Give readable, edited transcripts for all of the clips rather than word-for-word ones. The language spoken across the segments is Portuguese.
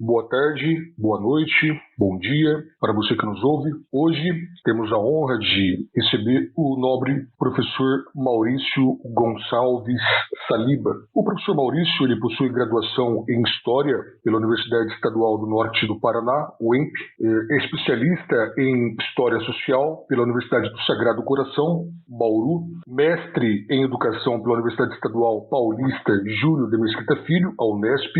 boa tarde, boa noite, bom dia para você que nos ouve. Hoje temos a honra de receber o nobre professor Maurício Gonçalves Saliba. O professor Maurício ele possui graduação em História pela Universidade Estadual do Norte do Paraná, UEMP, é especialista em História Social pela Universidade do Sagrado Coração, Bauru, mestre em Educação pela Universidade Estadual Paulista Júlio de Mesquita Filho, a Unesp,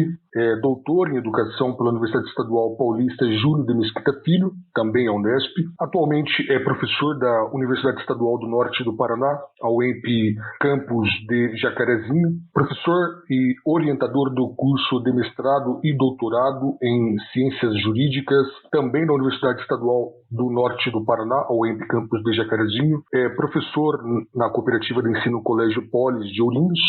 doutor em Educação pela Universidade Estadual Paulista Júlio de Mesquita Filho, também a Unesp. Atualmente é professor da Universidade Estadual do Norte do Paraná, a UEMP Campus de Jacarezinho, professor e orientador do curso de mestrado e doutorado em Ciências Jurídicas, também na Universidade Estadual do Norte do Paraná, a UEMP Campus de Jacarezinho, é professor na Cooperativa de Ensino Colégio Polis de Ourinhos,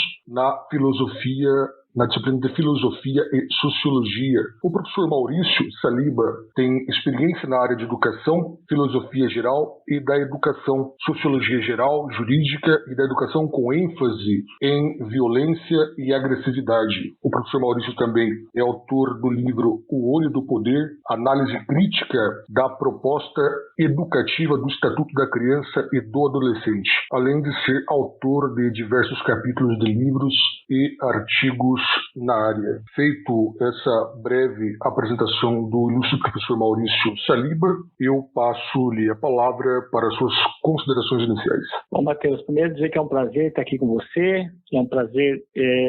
na disciplina de Filosofia e Sociologia. O professor Maurício Saliba tem experiência na área de Educação, Filosofia Geral e da Educação, Sociologia Geral, Jurídica e da Educação com ênfase em Violência e Agressividade. O professor Maurício também é autor do livro O Olho do Poder, Análise Crítica da Proposta Educativa do Estatuto da Criança e do Adolescente, além de ser autor de diversos capítulos de livros e artigos na área. Feito essa breve apresentação do ilustre professor Maurício Saliba, eu passo-lhe a palavra para suas considerações iniciais. Bom, Matheus, primeiro dizer que é um prazer estar aqui com você, que é um prazer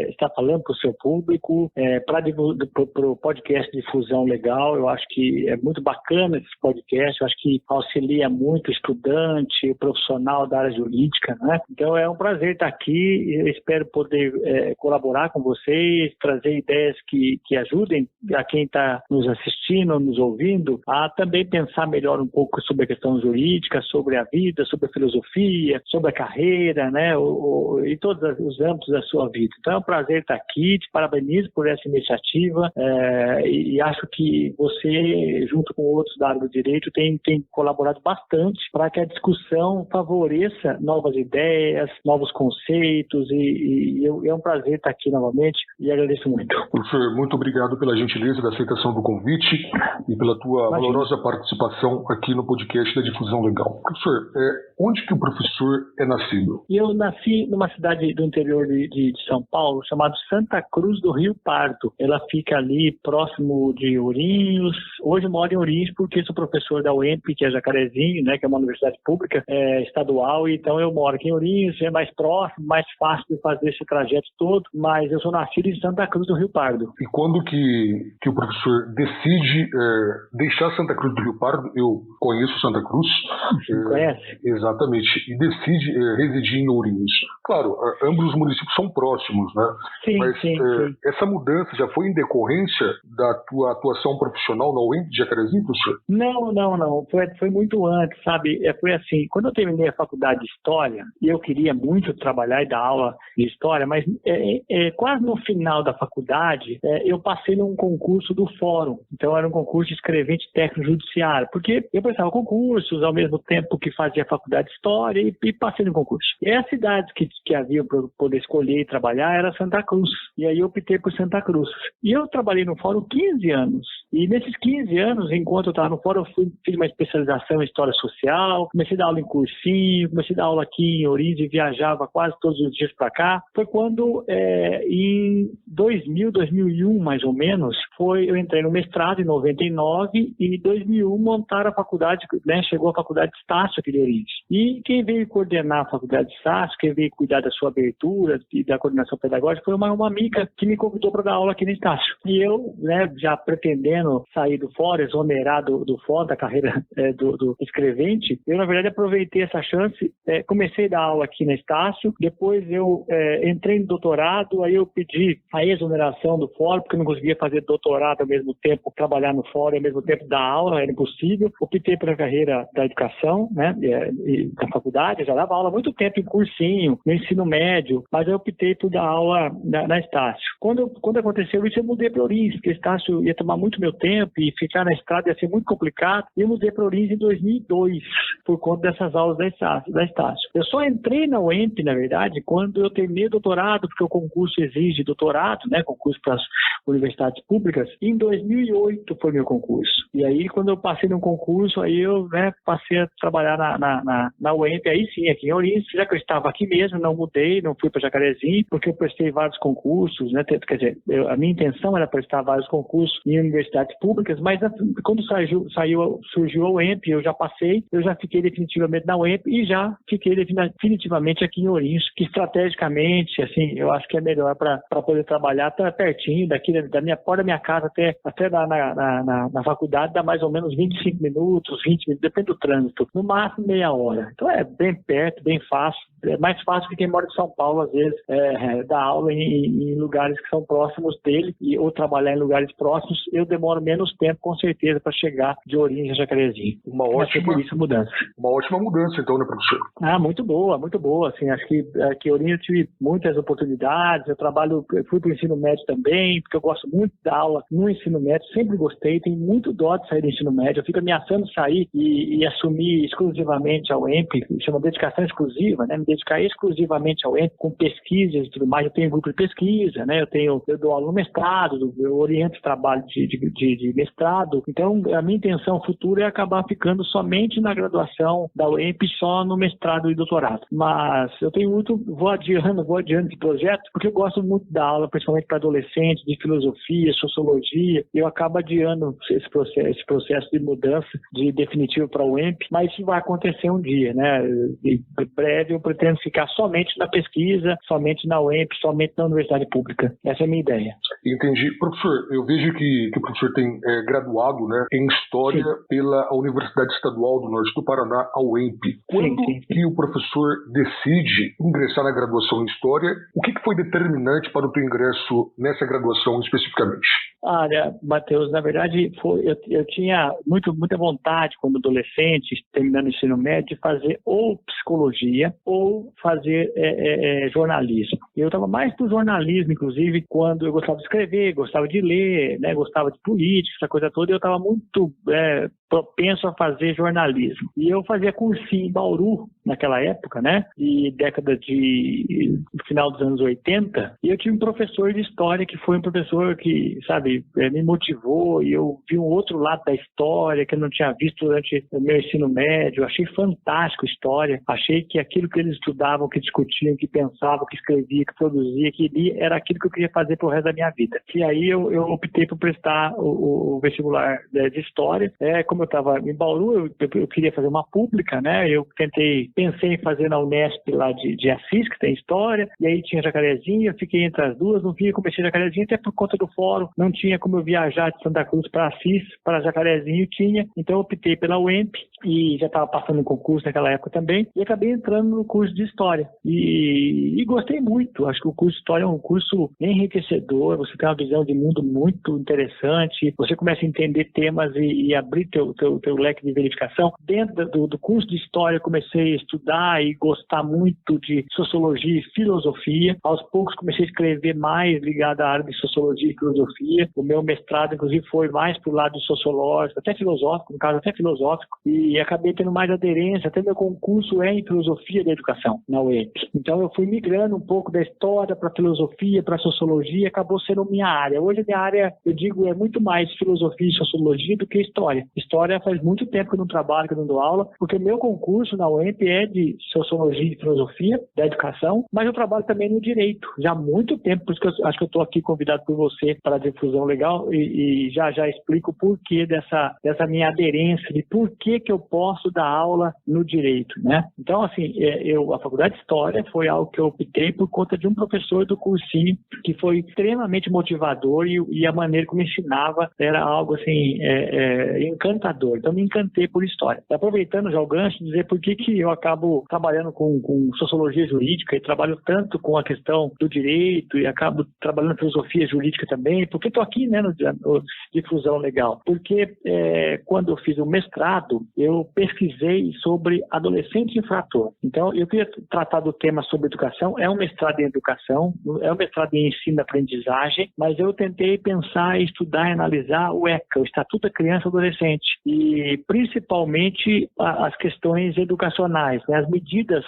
estar falando para o seu público, para o podcast Difusão Legal. Eu acho que é muito bacana esse podcast, eu acho que auxilia muito o estudante, o profissional da área jurídica, né? Então é um prazer estar aqui, eu espero poder colaborar com vocês, trazer ideias que ajudem a quem está nos assistindo, nos ouvindo, a também pensar melhor um pouco sobre a questão jurídica, sobre a vida, sobre a filosofia, sobre a carreira, né, e todos os âmbitos da sua vida. Então é um prazer estar aqui, te parabenizo por essa iniciativa e acho que você, junto com outros da área do direito, tem colaborado bastante para que a discussão favoreça novas ideias, novos conceitos e é um prazer estar aqui novamente e agradeço muito. Professor, muito obrigado pela gentileza da aceitação do convite e pela tua valorosa participação aqui no podcast da Difusão Legal. Professor, onde que o professor é nascido? Eu nasci numa cidade do interior de São Paulo, chamada Santa Cruz do Rio Pardo. Ela fica ali próximo de Ourinhos. Hoje eu moro em Ourinhos porque sou professor da UEMP, que é Jacarezinho, né, que é uma universidade pública estadual, então eu moro aqui em Ourinhos, é mais próximo, mais fácil de fazer esse trajeto todo, mas eu sou nascido em Santa Cruz do Rio Pardo. E quando que o professor decide deixar Santa Cruz do Rio Pardo, eu conheço Santa Cruz. Você conhece? Exatamente. E decide residir em Ourinhos. Claro, ambos os municípios são próximos, né? Sim, mas sim. essa mudança já foi em decorrência da tua atuação profissional na UEMP de Jacarezinho, professor? Não. Foi muito antes, sabe? Foi assim, quando eu terminei a faculdade de História, e eu queria muito trabalhar e dar aula de História, mas quase no final da faculdade, eu passei num concurso do Fórum. Então, era um concurso de escrevente técnico judiciário, porque eu prestava concursos ao mesmo tempo que fazia faculdade de História e passei no concurso. E as cidades que havia para poder escolher e trabalhar era Santa Cruz. E aí eu optei por Santa Cruz. E eu trabalhei no Fórum 15 anos. E nesses 15 anos, enquanto eu estava no Fórum, eu fiz uma especialização em História Social, comecei a dar aula em cursinho, comecei a dar aula aqui em Ourinhos e viajava quase todos os dias para cá. Foi quando, em 2001, mais ou menos, eu entrei no mestrado em 99 e em 2001 montaram a faculdade, né, chegou a faculdade de Estácio aqui de Ourinhos. E quem veio coordenar a faculdade de Estácio, quem veio cuidar da sua abertura e da coordenação pedagógica foi uma amiga que me convidou para dar aula aqui no Estácio. E eu, né, já pretendendo sair do fórum, exonerar do fórum, da carreira do escrevente, eu, na verdade, aproveitei essa chance, comecei a dar aula aqui no Estácio, depois eu entrei no doutorado, aí eu pedi a exoneração do fórum, porque eu não conseguia fazer doutorado ao mesmo tempo, trabalhar no fórum ao mesmo tempo dar aula, era impossível. Optei pela carreira da educação, né, da faculdade, eu já dava aula há muito tempo em cursinho, no ensino médio, mas eu optei por dar aula na Estácio. Quando aconteceu isso, eu mudei para Ourinhos, porque Estácio ia tomar muito meu tempo e ficar na estrada ia ser muito complicado, e eu mudei para Ourinhos em 2002, por conta dessas aulas da Estácio. Eu só entrei na UEMP, na verdade, quando eu terminei o doutorado, porque o concurso exige doutorado, né, concurso para as universidades públicas, e em 2008 foi meu concurso. E aí, quando eu passei no concurso, aí eu, né, passei a trabalhar na UEMP, aí sim, aqui em Ourinhos, já que eu estava aqui mesmo, não mudei, não fui para Jacarezinho, porque eu prestei vários concursos, né, quer dizer, a minha intenção era prestar vários concursos em universidades públicas, mas quando surgiu a UEMP, eu já passei, eu já fiquei definitivamente na UEMP e já fiquei definitivamente aqui em Ourinhos, que estrategicamente, assim, eu acho que é melhor para poder trabalhar, tá pertinho daqui da minha porta da minha casa até na faculdade, dá mais ou menos 25 minutos, 20 minutos, depende do trânsito, no máximo meia hora. Então é bem perto, bem fácil, é mais fácil que quem mora em São Paulo, às vezes, dar aula em lugares que são próximos dele, ou trabalhar em lugares próximos. Eu demoro menos tempo, com certeza, para chegar de Ourinhos a Jacarezinho. Uma ótima mudança, então, né, professor? Muito boa, assim, acho que aqui em Ourinhos eu tive muitas oportunidades, eu fui para o ensino médio também, porque eu gosto muito da aula no ensino médio, sempre gostei, tenho muito dó de sair do ensino médio, eu fico ameaçando sair e assumir exclusivamente ao EMP, chama dedicação exclusiva, né, me dedicar exclusivamente ao EMP, com pesquisas e tudo mais. Eu tenho grupo de pesquisa, né, eu dou aula no mestrado, eu oriento trabalho de mestrado, então a minha intenção futura é acabar ficando somente na graduação da UEMP, só no mestrado e doutorado. Mas eu tenho vou adiando esse projeto, porque eu gosto muito da aula, principalmente para adolescentes, de filosofia, sociologia, eu acabo adiando esse processo de mudança de definitivo para o UEMP, mas isso vai acontecer um dia, né? Em breve eu pretendo ficar somente na pesquisa, somente na UEMP, somente na universidade pública. Essa é a minha ideia. Entendi. Professor, eu vejo que o professor tem graduado, né, em História pela Universidade Estadual do Norte do Paraná, a UEMP. Quando que o professor decide ingressar na graduação em História? O que foi determinante para o teu ingresso nessa graduação especificamente? Olha, Matheus, na verdade, eu tinha muita vontade, quando adolescente, terminando o ensino médio, de fazer ou psicologia ou fazer jornalismo. Eu estava mais para o jornalismo, inclusive, quando eu gostava de escrever, gostava de ler, né, gostava de política, essa coisa toda, e eu estava muito propenso a fazer jornalismo. E eu fazia cursinho em Bauru, naquela época, né, e final dos anos 80, e eu tive um professor de história que foi um professor que, sabe, me motivou, e eu vi um outro lado da história que eu não tinha visto durante o meu ensino médio. Eu achei fantástico a história, achei que aquilo que eles estudavam, que discutiam, que pensavam, que escreviam, que produziam, que lia, era aquilo que eu queria fazer pro resto da minha vida. E aí eu optei por prestar o vestibular de história. Como eu estava em Bauru, eu queria fazer uma pública, né, eu pensei em fazer na Unesp lá de Assis, que tem história, e aí tinha Jacarezinho, eu fiquei entre as duas, no fim eu comecei Jacarezinho, até por conta do fórum, não tinha como eu viajar de Santa Cruz para Assis, para Jacarezinho então eu optei pela UEMP, e já estava passando um concurso naquela época também, e acabei entrando no curso de História, e gostei muito. Acho que o curso de História é um curso enriquecedor, você tem uma visão de mundo muito interessante, você começa a entender temas e abrir teu leque de verificação. Dentro do curso de História, eu comecei a estudar e gostar muito de Sociologia e Filosofia. Aos poucos comecei a escrever mais ligado à área de Sociologia e Filosofia. O meu mestrado, inclusive, foi mais para o lado sociológico, até filosófico, e acabei tendo mais aderência. Até meu concurso é em Filosofia da Educação, na UEMP. Então eu fui migrando um pouco da História para Filosofia, para Sociologia, acabou sendo minha área. Hoje a minha área, eu digo, é muito mais Filosofia e Sociologia do que História. História faz muito tempo que eu não trabalho, que eu não dou aula, porque o meu concurso na UEMP é de Sociologia e Filosofia da Educação, mas eu trabalho também no Direito, já há muito tempo, por isso que eu acho que eu estou aqui convidado por você para a difusão legal, e já explico o porquê dessa minha aderência, de por que eu posso dar aula no Direito, né? Então, assim, a Faculdade de História foi algo que eu optei por conta de um professor do cursinho que foi extremamente motivador, e a maneira como ensinava era algo, assim, encantador. encantador. Então, me encantei por história. Aproveitando já o gancho, dizer por que eu acabo trabalhando com sociologia jurídica e trabalho tanto com a questão do direito e acabo trabalhando filosofia jurídica também, porque estou aqui, né, no Difusão Legal. Porque quando eu fiz o mestrado, eu pesquisei sobre adolescente infrator. Então, eu queria tratar do tema sobre educação. É um mestrado em educação, é um mestrado em ensino-aprendizagem, mas eu tentei pensar, estudar e analisar o ECA, o Estatuto da Criança e Adolescente, e principalmente as questões educacionais, né, as medidas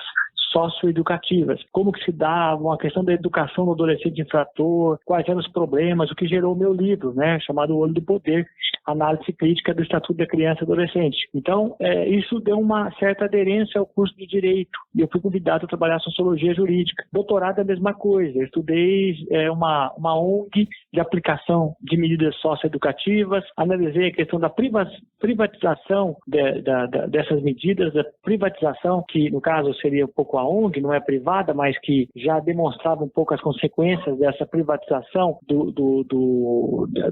socioeducativas, como que se dá uma questão da educação do adolescente infrator, quais eram os problemas, o que gerou o meu livro, né, chamado O Olho do Poder, análise crítica do Estatuto da Criança e Adolescente. Então, isso deu uma certa aderência ao curso de Direito, e eu fui convidado a trabalhar Sociologia Jurídica. Doutorado é a mesma coisa, eu estudei uma ONG de aplicação de medidas socioeducativas, analisei a questão da privatização dessas medidas, da privatização, que no caso seria um pouco a ONG, não é privada, mas que já demonstrava um pouco as consequências dessa privatização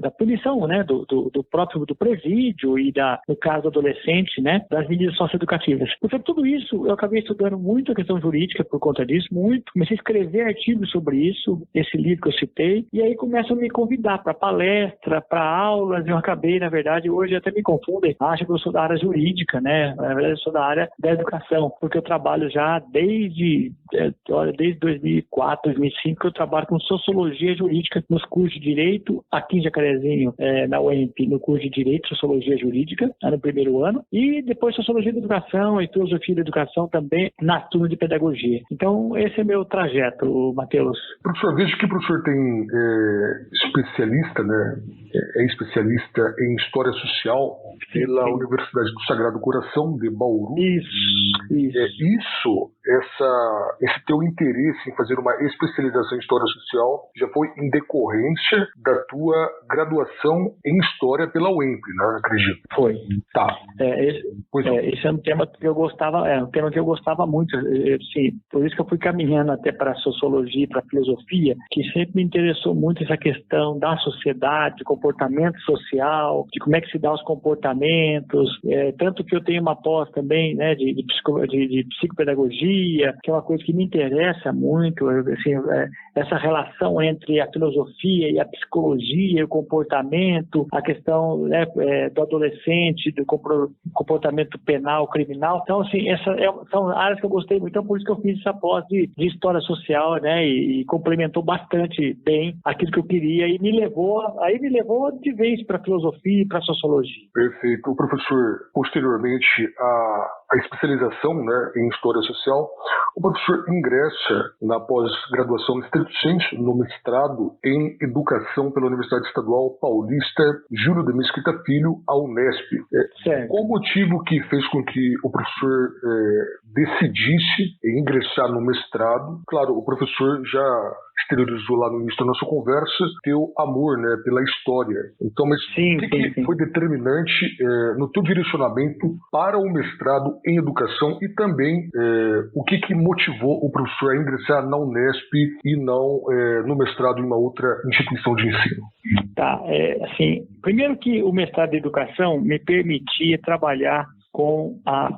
da punição, né, do próprio do presídio e no caso do adolescente, né, das medidas socioeducativas. Portanto, tudo isso eu acabei estudando muito a questão jurídica por conta disso, comecei a escrever artigos sobre isso, esse livro que eu citei, e aí começam a me convidar para palestra, para aulas. Eu acabei, na verdade, hoje até me confundem, acham que eu sou da área jurídica, né, na verdade eu sou da área da educação, porque eu trabalho já desde 2004, 2005, que eu trabalho com sociologia jurídica nos cursos de Direito, aqui em Jacarezinho, na UEMP, no curso de Direito, Sociologia Jurídica, no primeiro ano, e depois Sociologia da Educação e Filosofia da Educação também na turma de Pedagogia. Então, esse é meu trajeto, Matheus. Professor, vejo que o professor tem especialista, né? É especialista em História Social pela Universidade do Sagrado Coração de Bauru. Isso. Esse teu interesse em fazer uma especialização em História Social já foi em decorrência da tua graduação em História pela UEMP, né? Acredito. Foi. Tá. Esse é um tema que eu gostava muito. Sim, por isso que eu fui caminhando até para a Sociologia e para a Filosofia, que sempre me interessou muito essa questão da sociedade, de comportamento social, de como é que se dá os comportamentos, tanto que eu tenho uma pós também, né, de psicopedagogia, que é uma coisa que me interessa muito, assim, essa relação entre a filosofia e a psicologia, e o comportamento, a questão, né, do adolescente, do comportamento penal, criminal. Então, assim, são áreas que eu gostei muito, então por isso que eu fiz essa pós de História Social, né, e complementou bastante bem aquilo que eu queria e me levou de vez para a filosofia e para a sociologia. Perfeito. O professor, posteriormente a especialização, né, em História Social, o professor ingressa na pós-graduação estrito sensu no mestrado em Educação pela Universidade Estadual Paulista Júlio de Mesquita Filho, a Unesp. Qual o motivo que fez com que o professor decidisse ingressar no mestrado? Claro, o professor já exteriorizou lá no início da nossa conversa teu amor, né, pela história. Então, mas o que foi determinante no teu direcionamento para o mestrado em educação e também o que motivou o professor a ingressar na Unesp e não no mestrado em uma outra instituição de ensino? Tá, assim, primeiro que o mestrado em educação me permitia trabalhar com a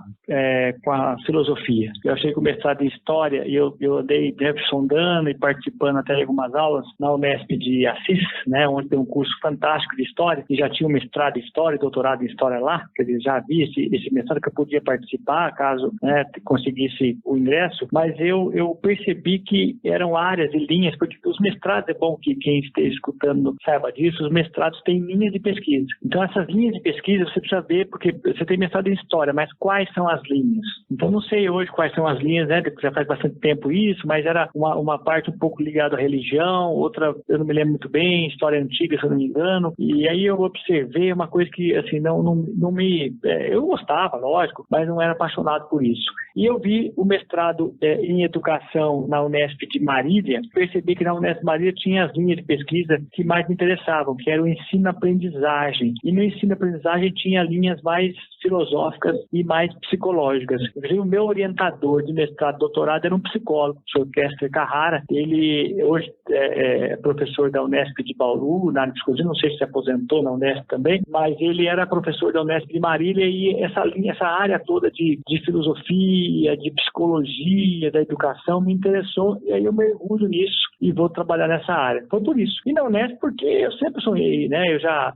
filosofia. Eu achei que o mestrado em História, e eu andei sondando e participando até de algumas aulas na Unesp de Assis, né, onde tem um curso fantástico de História, e já tinha um mestrado em História e doutorado em História lá, quer dizer, já havia esse mestrado que eu podia participar, caso, né, conseguisse o ingresso, mas eu percebi que eram áreas e linhas, porque os mestrados, é bom que quem esteja escutando saiba disso, os mestrados têm linhas de pesquisa. Então, essas linhas de pesquisa você precisa ver, porque você tem mestrado em História, mas quais são as linhas? Então, não sei hoje quais são as linhas, né? Já faz bastante tempo isso, mas era uma parte um pouco ligada à religião, outra, eu não me lembro muito bem, História Antiga, se eu não me engano, e aí eu observei uma coisa que, assim, não me... eu gostava, lógico, mas não era apaixonado por isso. E eu vi o mestrado em Educação na Unesp de Marília, percebi que na Unesp de Marília tinha as linhas de pesquisa que mais me interessavam, que era o ensino-aprendizagem. E no ensino-aprendizagem tinha linhas mais filosóficas e mais psicológicas psicológicas. Inclusive, o meu orientador de mestrado e doutorado era um psicólogo, o Sr. Kester Carrara. Ele hoje é professor da Unesp de Bauru, na área de psicologia, não sei se aposentou na Unesp também, mas ele era professor da Unesp de Marília e essa área toda de filosofia, de psicologia, da educação me interessou e aí eu mergulho nisso e vou trabalhar nessa área. Foi por isso. E na Unesp porque eu sempre sonhei, né? Eu já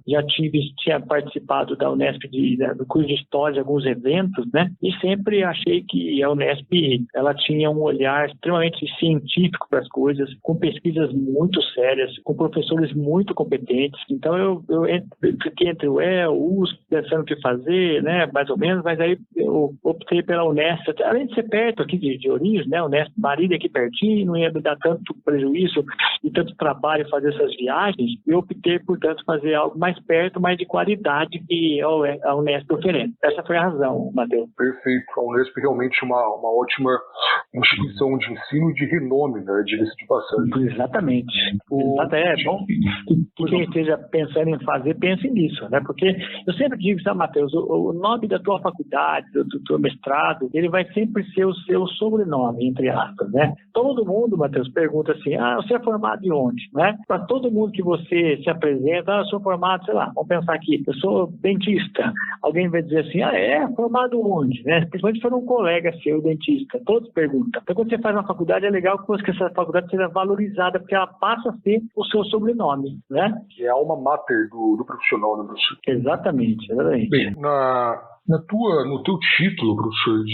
tinha participado da Unesp do curso de História, de alguns eventos, né? E sempre achei que a Unesp ela tinha um olhar extremamente científico para as coisas, com pesquisas muito sérias, com professores muito competentes. Então eu fiquei entre o USP, pensando o que fazer, né? Mais ou menos, mas aí eu optei pela Unesp, além de ser perto aqui de Ourinhos, né? Unesp Marília aqui pertinho, não ia me dar tanto prejuízo e tanto trabalho fazer essas viagens, eu optei, portanto, fazer algo mais perto, mais de qualidade que a Unesp oferece. Essa foi a razão, Matheus. Perfeito. A Unesp é realmente uma ótima instituição de ensino de renome, né? Diga-se de passagem. Exatamente. É bom que quem esteja pensando em fazer, pense nisso, né? Porque eu sempre digo, sabe, Matheus, o nome da tua faculdade, do teu mestrado, ele vai sempre ser o seu sobrenome, entre aspas, né? Todo mundo, Matheus, pergunta assim, você é formado de onde, né? Para todo mundo que você se apresenta, eu sou formado, sei lá, vamos pensar aqui, eu sou dentista. Alguém vai dizer assim, formado onde, né? Principalmente se for um colega seu, dentista, todos perguntam. Então, quando você faz uma faculdade, é legal que essa faculdade seja valorizada, porque ela passa a ser o seu sobrenome, né? É a alma mater do profissional, né, professor? Exatamente. Bem, no teu título, professor,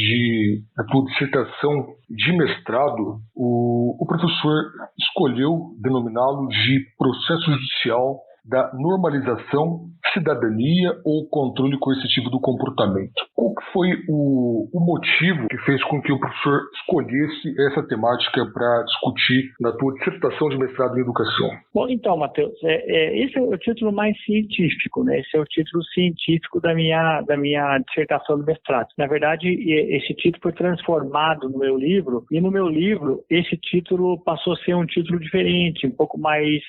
na tua dissertação de mestrado, o professor escolheu denominá-lo de processo judicial da normalização, cidadania ou controle coercitivo do comportamento. Qual que foi o motivo que fez com que o professor escolhesse essa temática para discutir na tua dissertação de mestrado em educação? Bom, então, Matheus, esse é o título mais científico, né? Esse é o título científico da minha dissertação do mestrado. Na verdade, esse título foi transformado no meu livro, e no meu livro, esse título passou a ser um título diferente, um pouco mais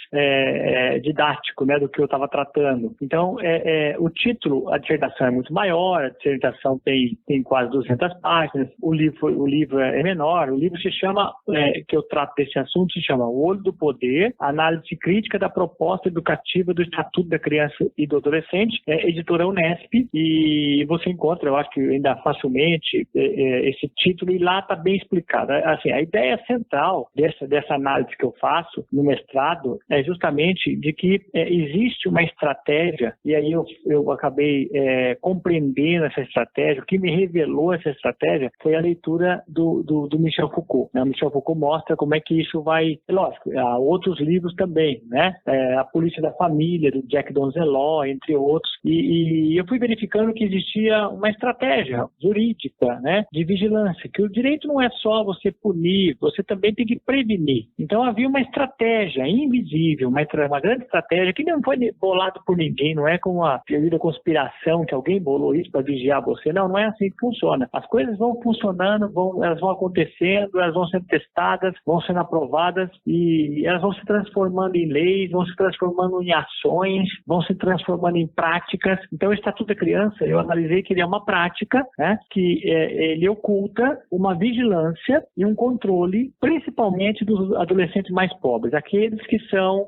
didático, né, do que eu estava tratando. Então, o título, a dissertação é muito maior, a dissertação tem quase 200 páginas, o livro é menor, o livro se chama, que eu trato desse assunto, se chama O Olho do Poder, Análise Crítica da Proposta Educativa do Estatuto da Criança e do Adolescente, editora Unesp, e você encontra, eu acho que ainda facilmente, esse título, e lá está bem explicado. Assim, a ideia central dessa análise que eu faço no mestrado é justamente de que existe uma estratégia, e aí eu acabei compreendendo essa estratégia. O que me revelou essa estratégia foi a leitura do Michel Foucault. O Michel Foucault mostra como é que isso vai... Lógico, há outros livros também, né? A Polícia da Família, do Jack Donzelot, entre outros. E eu fui verificando que existia uma estratégia jurídica, né? De vigilância, que o direito não é só você punir, você também tem que prevenir. Então havia uma estratégia invisível, uma grande estratégia que não foi bolado por ninguém, não é como a teoria da conspiração, que alguém bolou isso para vigiar você. Não é assim que funciona. As coisas vão funcionando, elas vão acontecendo, elas vão sendo testadas, vão sendo aprovadas e elas vão se transformando em leis, vão se transformando em ações, vão se transformando em práticas. Então, o Estatuto da Criança, eu analisei que ele é uma prática, né, que ele oculta uma vigilância e um controle, principalmente dos adolescentes mais pobres, aqueles que são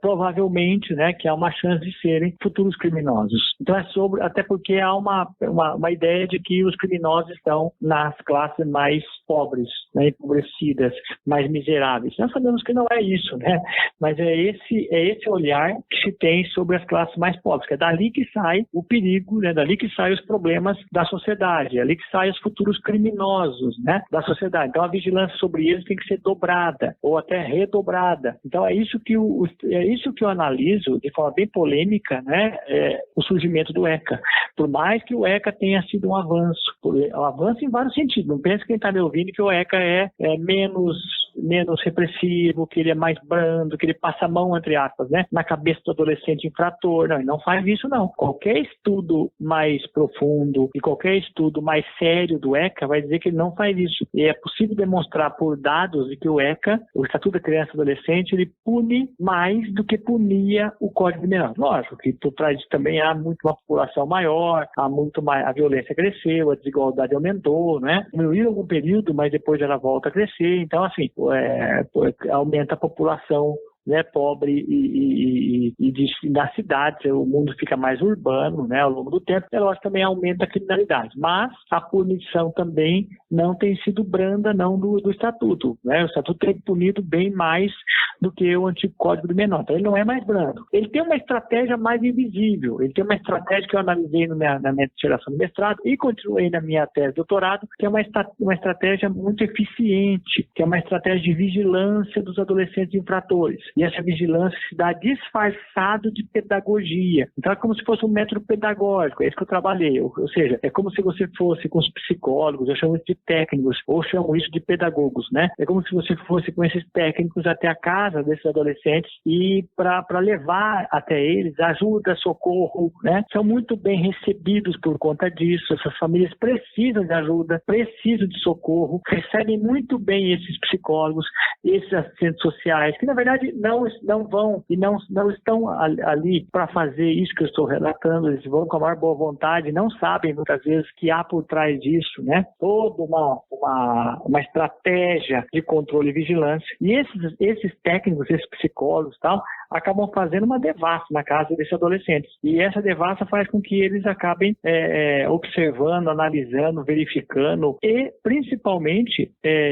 provavelmente, né, que há uma chance de serem futuros criminosos. Então até porque há uma ideia de que os criminosos estão nas classes mais pobres, né, empobrecidas, mais miseráveis. Nós sabemos que não é isso, né? Mas é esse olhar que se tem sobre as classes mais pobres, que é dali que sai o perigo, né? Dali que saem os problemas da sociedade, é ali que saem os futuros criminosos, né, da sociedade. Então a vigilância sobre eles tem que ser dobrada ou até redobrada. Então é isso que eu analiso de forma bem polêmica, né, o surgimento do ECA. Por mais que o ECA tenha sido um avanço em vários sentidos. Não pense quem está me ouvindo que o ECA é menos menos repressivo, que ele é mais brando, que ele passa a mão, entre aspas, né, na cabeça do adolescente infrator. Não, ele não faz isso, não. Qualquer estudo mais profundo e qualquer estudo mais sério do ECA vai dizer que ele não faz isso. E é possível demonstrar por dados de que o ECA, o Estatuto da Criança e do Adolescente, ele pune mais do que punia o Código de Menores. Lógico que por trás disso também há muito uma população maior, há muito mais, a violência cresceu, a desigualdade aumentou, né? Diminuiu algum período, mas depois ela volta a crescer. Então, assim, aumenta a população, né, pobre nas cidades, o mundo fica mais urbano, né, ao longo do tempo. É lógico, também aumenta a criminalidade, mas a punição também não tem sido branda, não, do Estatuto, né? O Estatuto tem punido bem mais do que o antigo Código de Menor. Então, ele não é mais brando. Ele tem uma estratégia mais invisível, ele tem uma estratégia que eu analisei na minha dissertação do mestrado e continuei na minha tese de doutorado, que é uma estratégia muito eficiente, que é uma estratégia de vigilância dos adolescentes infratores. E essa vigilância se dá disfarçado de pedagogia. Então, é como se fosse um método pedagógico, é isso que eu trabalhei. Ou seja, é como se você fosse com os psicólogos, eu chamo isso de técnicos, ou chamo isso de pedagogos, né? É como se você fosse com esses técnicos até a casa desses adolescentes e para levar até eles ajuda, socorro, né? São muito bem recebidos por conta disso. Essas famílias precisam de ajuda, precisam de socorro, recebem muito bem esses psicólogos, esses assistentes sociais, que na verdade não vão e não estão ali para fazer isso que eu estou relatando. Eles vão com a maior boa vontade, não sabem muitas vezes que há por trás disso, né? Toda uma estratégia de controle e vigilância. E esses técnicos, esses psicólogos e tal, acabam fazendo uma devassa na casa desses adolescentes. E essa devassa faz com que eles acabem observando, analisando, verificando e, principalmente,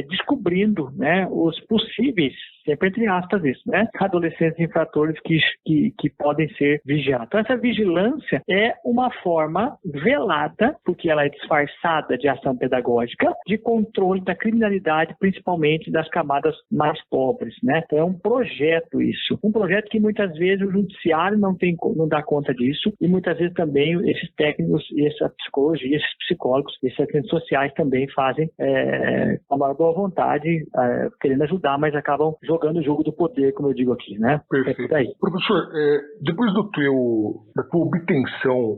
descobrindo, né, os possíveis, sempre entre aspas isso, né, adolescentes infratores que podem ser vigiados. Então, essa vigilância é uma forma velada, porque ela é disfarçada de ação pedagógica, de controle da criminalidade, principalmente das camadas mais pobres, né? Então, é um projeto isso. Um projeto que muitas vezes o judiciário não dá conta disso e muitas vezes também esses técnicos, essa psicologia, esses psicólogos, esses assistentes sociais também fazem com a maior boa vontade, querendo ajudar, mas acabam jogando o jogo do poder, como eu digo aqui, né? Perfeito. Professor, depois da tua obtenção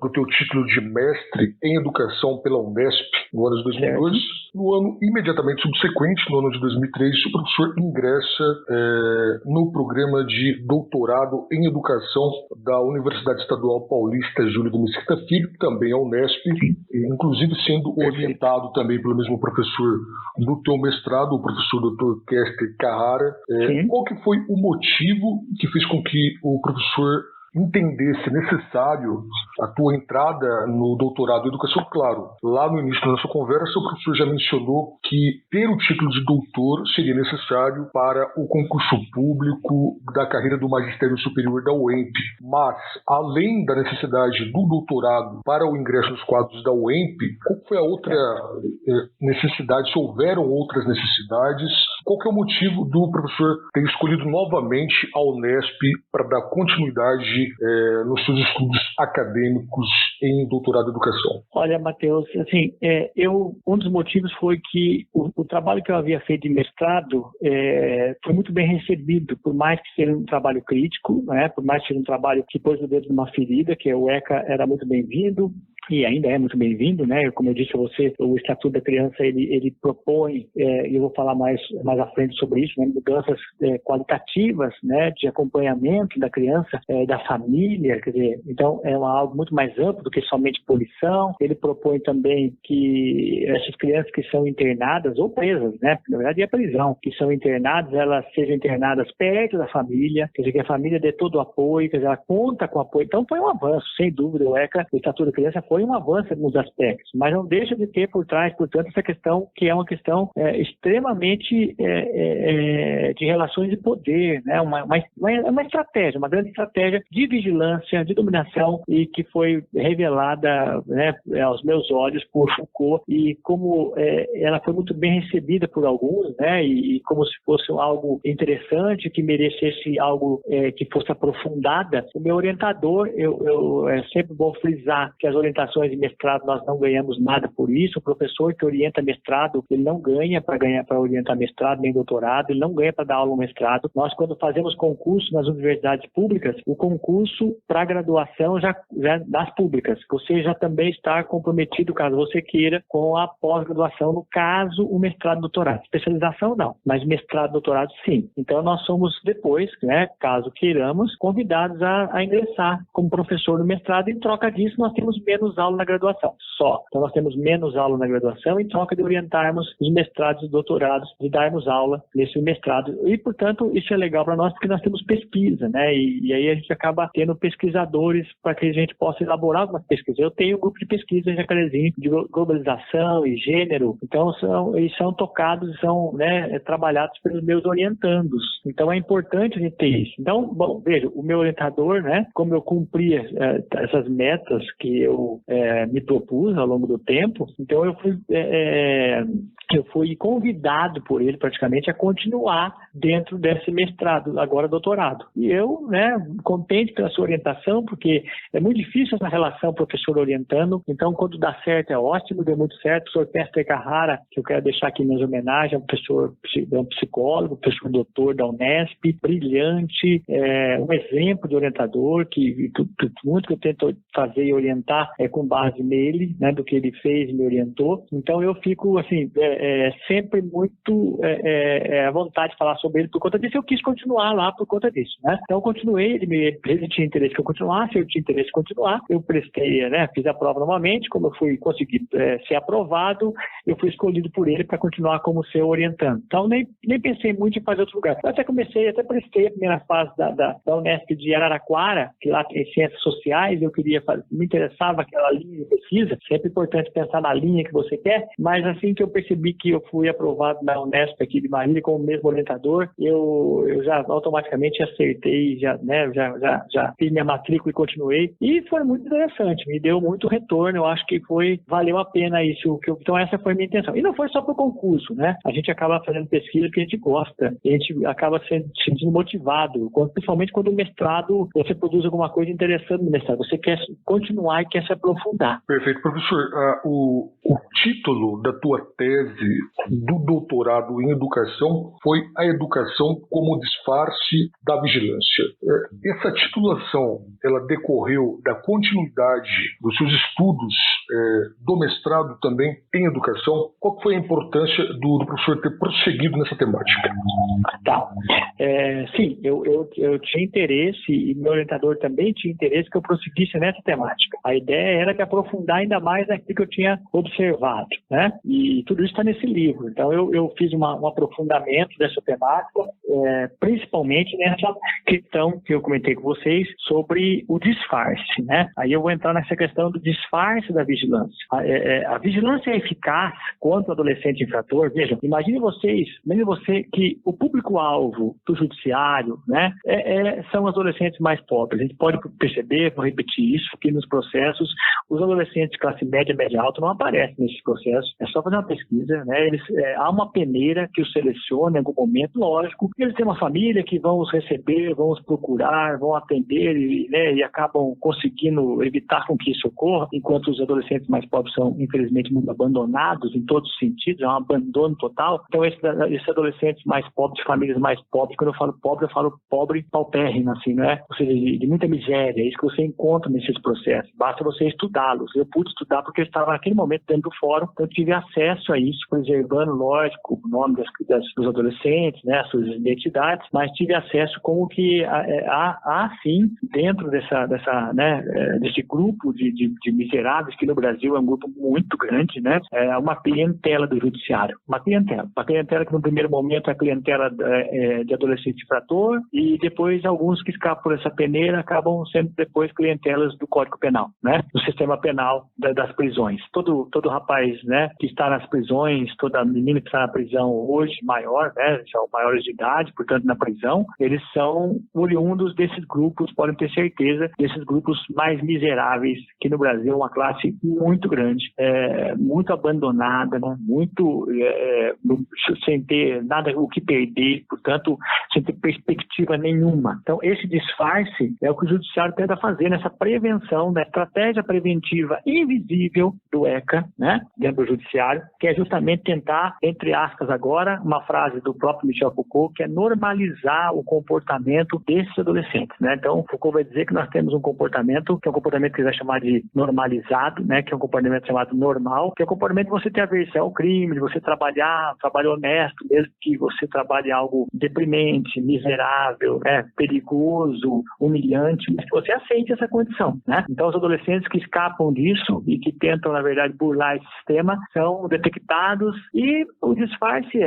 do teu título de mestre em educação pela Unesp no ano de 2002, no ano imediatamente subsequente, no ano de 2003, o professor ingressa no programa de doutorado em educação da Universidade Estadual Paulista Júlio de Mesquita Filho, também a Unesp, inclusive sendo orientado também pelo mesmo professor do teu mestrado, o professor Dr. Kester Carrara. Qual que foi o motivo que fez com que o professor entendesse necessário a tua entrada no doutorado em educação? Claro, lá no início da nossa conversa, o professor já mencionou que ter o título de doutor seria necessário para o concurso público da carreira do magistério superior da UEMP. Mas, além da necessidade do doutorado para o ingresso nos quadros da UEMP, qual foi a outra necessidade, se houveram outras necessidades? Qual que é o motivo do professor ter escolhido novamente a Unesp para dar continuidade nos seus estudos acadêmicos em doutorado em educação? Olha, Matheus, assim, um dos motivos foi que o trabalho que eu havia feito de mestrado foi muito bem recebido, por mais que seja um trabalho crítico, né, por mais que seja um trabalho que pôs o dedo numa ferida, que o ECA era muito bem-vindo, e ainda é muito bem-vindo, né? Como eu disse a você, o Estatuto da Criança, ele propõe, e eu vou falar mais à frente sobre isso, né, mudanças qualitativas, né, de acompanhamento da criança, da família, quer dizer, então é algo muito mais amplo do que somente punição. Ele propõe também que essas crianças que são internadas ou presas, né, na verdade é prisão, que são internadas, elas sejam internadas perto da família, quer dizer, que a família dê todo o apoio, quer dizer, ela conta com apoio. Então foi um avanço, sem dúvida, o ECA, o Estatuto da Criança, foi um avanço em alguns aspectos, mas não deixa de ter por trás, portanto, essa questão que é uma questão extremamente de relações de poder, né? Uma estratégia, uma grande estratégia de vigilância, de dominação, e que foi revelada, né, aos meus olhos por Foucault, e como ela foi muito bem recebida por alguns, né, e como se fosse algo interessante, que merecesse algo que fosse aprofundada. O meu orientador, é sempre bom frisar que as orientações orientações de mestrado nós não ganhamos nada por isso. O professor que orienta mestrado, ele não ganha para orientar mestrado nem doutorado, ele não ganha para dar aula no mestrado. Nós, quando fazemos concurso nas universidades públicas, o concurso para graduação já das públicas, você já também está comprometido, caso você queira, com a pós-graduação, no caso, o mestrado e doutorado. Especialização não, mas mestrado e doutorado sim. Então nós somos depois, né, caso queiramos, convidados a ingressar como professor no mestrado. Em troca disso, nós temos menos aula na graduação, só. Então nós temos menos aula na graduação em troca de orientarmos os mestrados e doutorados, de darmos aula nesse mestrado. E, portanto, isso é legal para nós porque nós temos pesquisa, né? E aí a gente acaba tendo pesquisadores para que a gente possa elaborar algumas pesquisas. Eu tenho um grupo de pesquisa em Jacarezinho de globalização e gênero, então eles são tocados e são, né, trabalhados pelos meus orientandos. Então é importante a gente ter isso. Então, bom, veja, o meu orientador, né, como eu cumpria essas metas que eu me propus ao longo do tempo, então eu fui convidado por ele praticamente a continuar dentro desse mestrado, agora doutorado. E eu, né, contente pela sua orientação, porque é muito difícil essa relação professor orientando, então quando dá certo é ótimo, deu muito certo. O professor Pester Carrara, que eu quero deixar aqui minhas homenagens, é um psicólogo, professor doutor da Unesp, brilhante, um exemplo de orientador, que muito que eu tento fazer e orientar é com base nele, né, do que ele fez e me orientou. Então eu fico, assim, sempre muito à vontade de falar sobre ele por conta disso. Eu quis continuar lá por conta disso, né? Então eu continuei, ele tinha interesse que eu continuasse, eu tinha interesse em continuar, eu prestei, né, fiz a prova novamente, como eu consegui ser aprovado, eu fui escolhido por ele para continuar como seu orientando. Então nem pensei muito em fazer outro lugar. Eu até prestei a primeira fase da Unesp de Araraquara, que lá tem ciências sociais, eu queria fazer, me interessava aquela linha de pesquisa, sempre importante pensar na linha que você quer, mas assim que eu percebi que eu fui aprovado na Unesp aqui de Marília como mesmo orientador, eu já automaticamente acertei, já fiz minha matrícula e continuei, e foi muito interessante, me deu muito retorno, eu acho que valeu a pena isso, então essa foi a minha intenção. E não foi só para o concurso, né? A gente acaba fazendo pesquisa que a gente gosta, a gente acaba se sentindo motivado, principalmente quando o mestrado, você produz alguma coisa interessante no mestrado, você quer continuar e quer se aprofundar. Perfeito. Professor, o título da tua tese do doutorado em educação foi A Educação como Disfarce da Vigilância. Essa titulação, ela decorreu da continuidade dos seus estudos do mestrado também em educação? Qual foi a importância do professor ter prosseguido nessa temática? Tá. Sim, eu tinha interesse, e meu orientador também tinha interesse que eu prosseguisse nessa temática. A ideia era de aprofundar ainda mais naquilo que eu tinha observado, né? E tudo isso está nesse livro. Então eu fiz um aprofundamento dessa temática, principalmente nessa questão que eu comentei com vocês sobre o disfarce, né? Aí eu vou entrar nessa questão do disfarce da vigilância. A vigilância é eficaz contra o adolescente infrator. Vejam, imagine você que o público-alvo do judiciário, né, são os adolescentes mais pobres. A gente pode perceber, vou repetir isso, que nos processos os adolescentes de classe média, média alta não aparecem nesses processos. É só fazer uma pesquisa, né? Há uma peneira que os seleciona em algum momento, lógico. Eles têm uma família que vão os receber, vão os procurar, vão atender e acabam conseguindo evitar com que isso ocorra, enquanto os adolescentes mais pobres são, infelizmente, muito abandonados em todos os sentidos, é um abandono total. Então, esses adolescentes mais pobres, de famílias mais pobres, quando eu falo pobre paupérrimo, assim, né? Ou seja, de muita miséria, é isso que você encontra nesses processos. Basta você estudá-los. Eu pude estudar porque eu estava naquele momento dentro do fórum, então eu tive acesso a isso, preservando, lógico, o nome dos adolescentes, né, as suas identidades, mas tive acesso como que há sim, dentro desse grupo de miseráveis, que no Brasil é um grupo muito grande, né, uma clientela do judiciário, uma clientela que no primeiro momento é a clientela de adolescente infrator, e depois alguns que escapam por essa peneira acabam sendo depois clientelas do Código Penal, né, do sistema penal das prisões. Todo rapaz, né, que está nas prisões, toda menina que está na prisão hoje, maior, né, são maiores de idade, portanto na prisão, eles são oriundos desses grupos, podem ter certeza, desses grupos mais miseráveis, que no Brasil é uma classe muito grande, muito abandonada, né? Muito sem ter nada o que perder, portanto, sem ter perspectiva nenhuma. Então, esse disfarce é o que o judiciário tenta fazer nessa prevenção, na estratégia preventiva invisível do ECA, né? Dentro do judiciário, que é justamente tentar, entre aspas agora, uma frase do próprio Michel Foucault, que é normalizar o comportamento desses adolescentes, né? Então, Foucault vai dizer que nós temos um comportamento, que é um comportamento que ele vai chamar de normalizado, né? Que é um comportamento chamado normal, que é o comportamento de você ter aversão ao crime, de você trabalhar, trabalho honesto, mesmo que você trabalhe algo deprimente, miserável, perigoso, humilhante, mas que você aceite essa condição, né? Então, os adolescentes que escapam disso e que tentam, na verdade, burlar esse sistema são detectados e o disfarce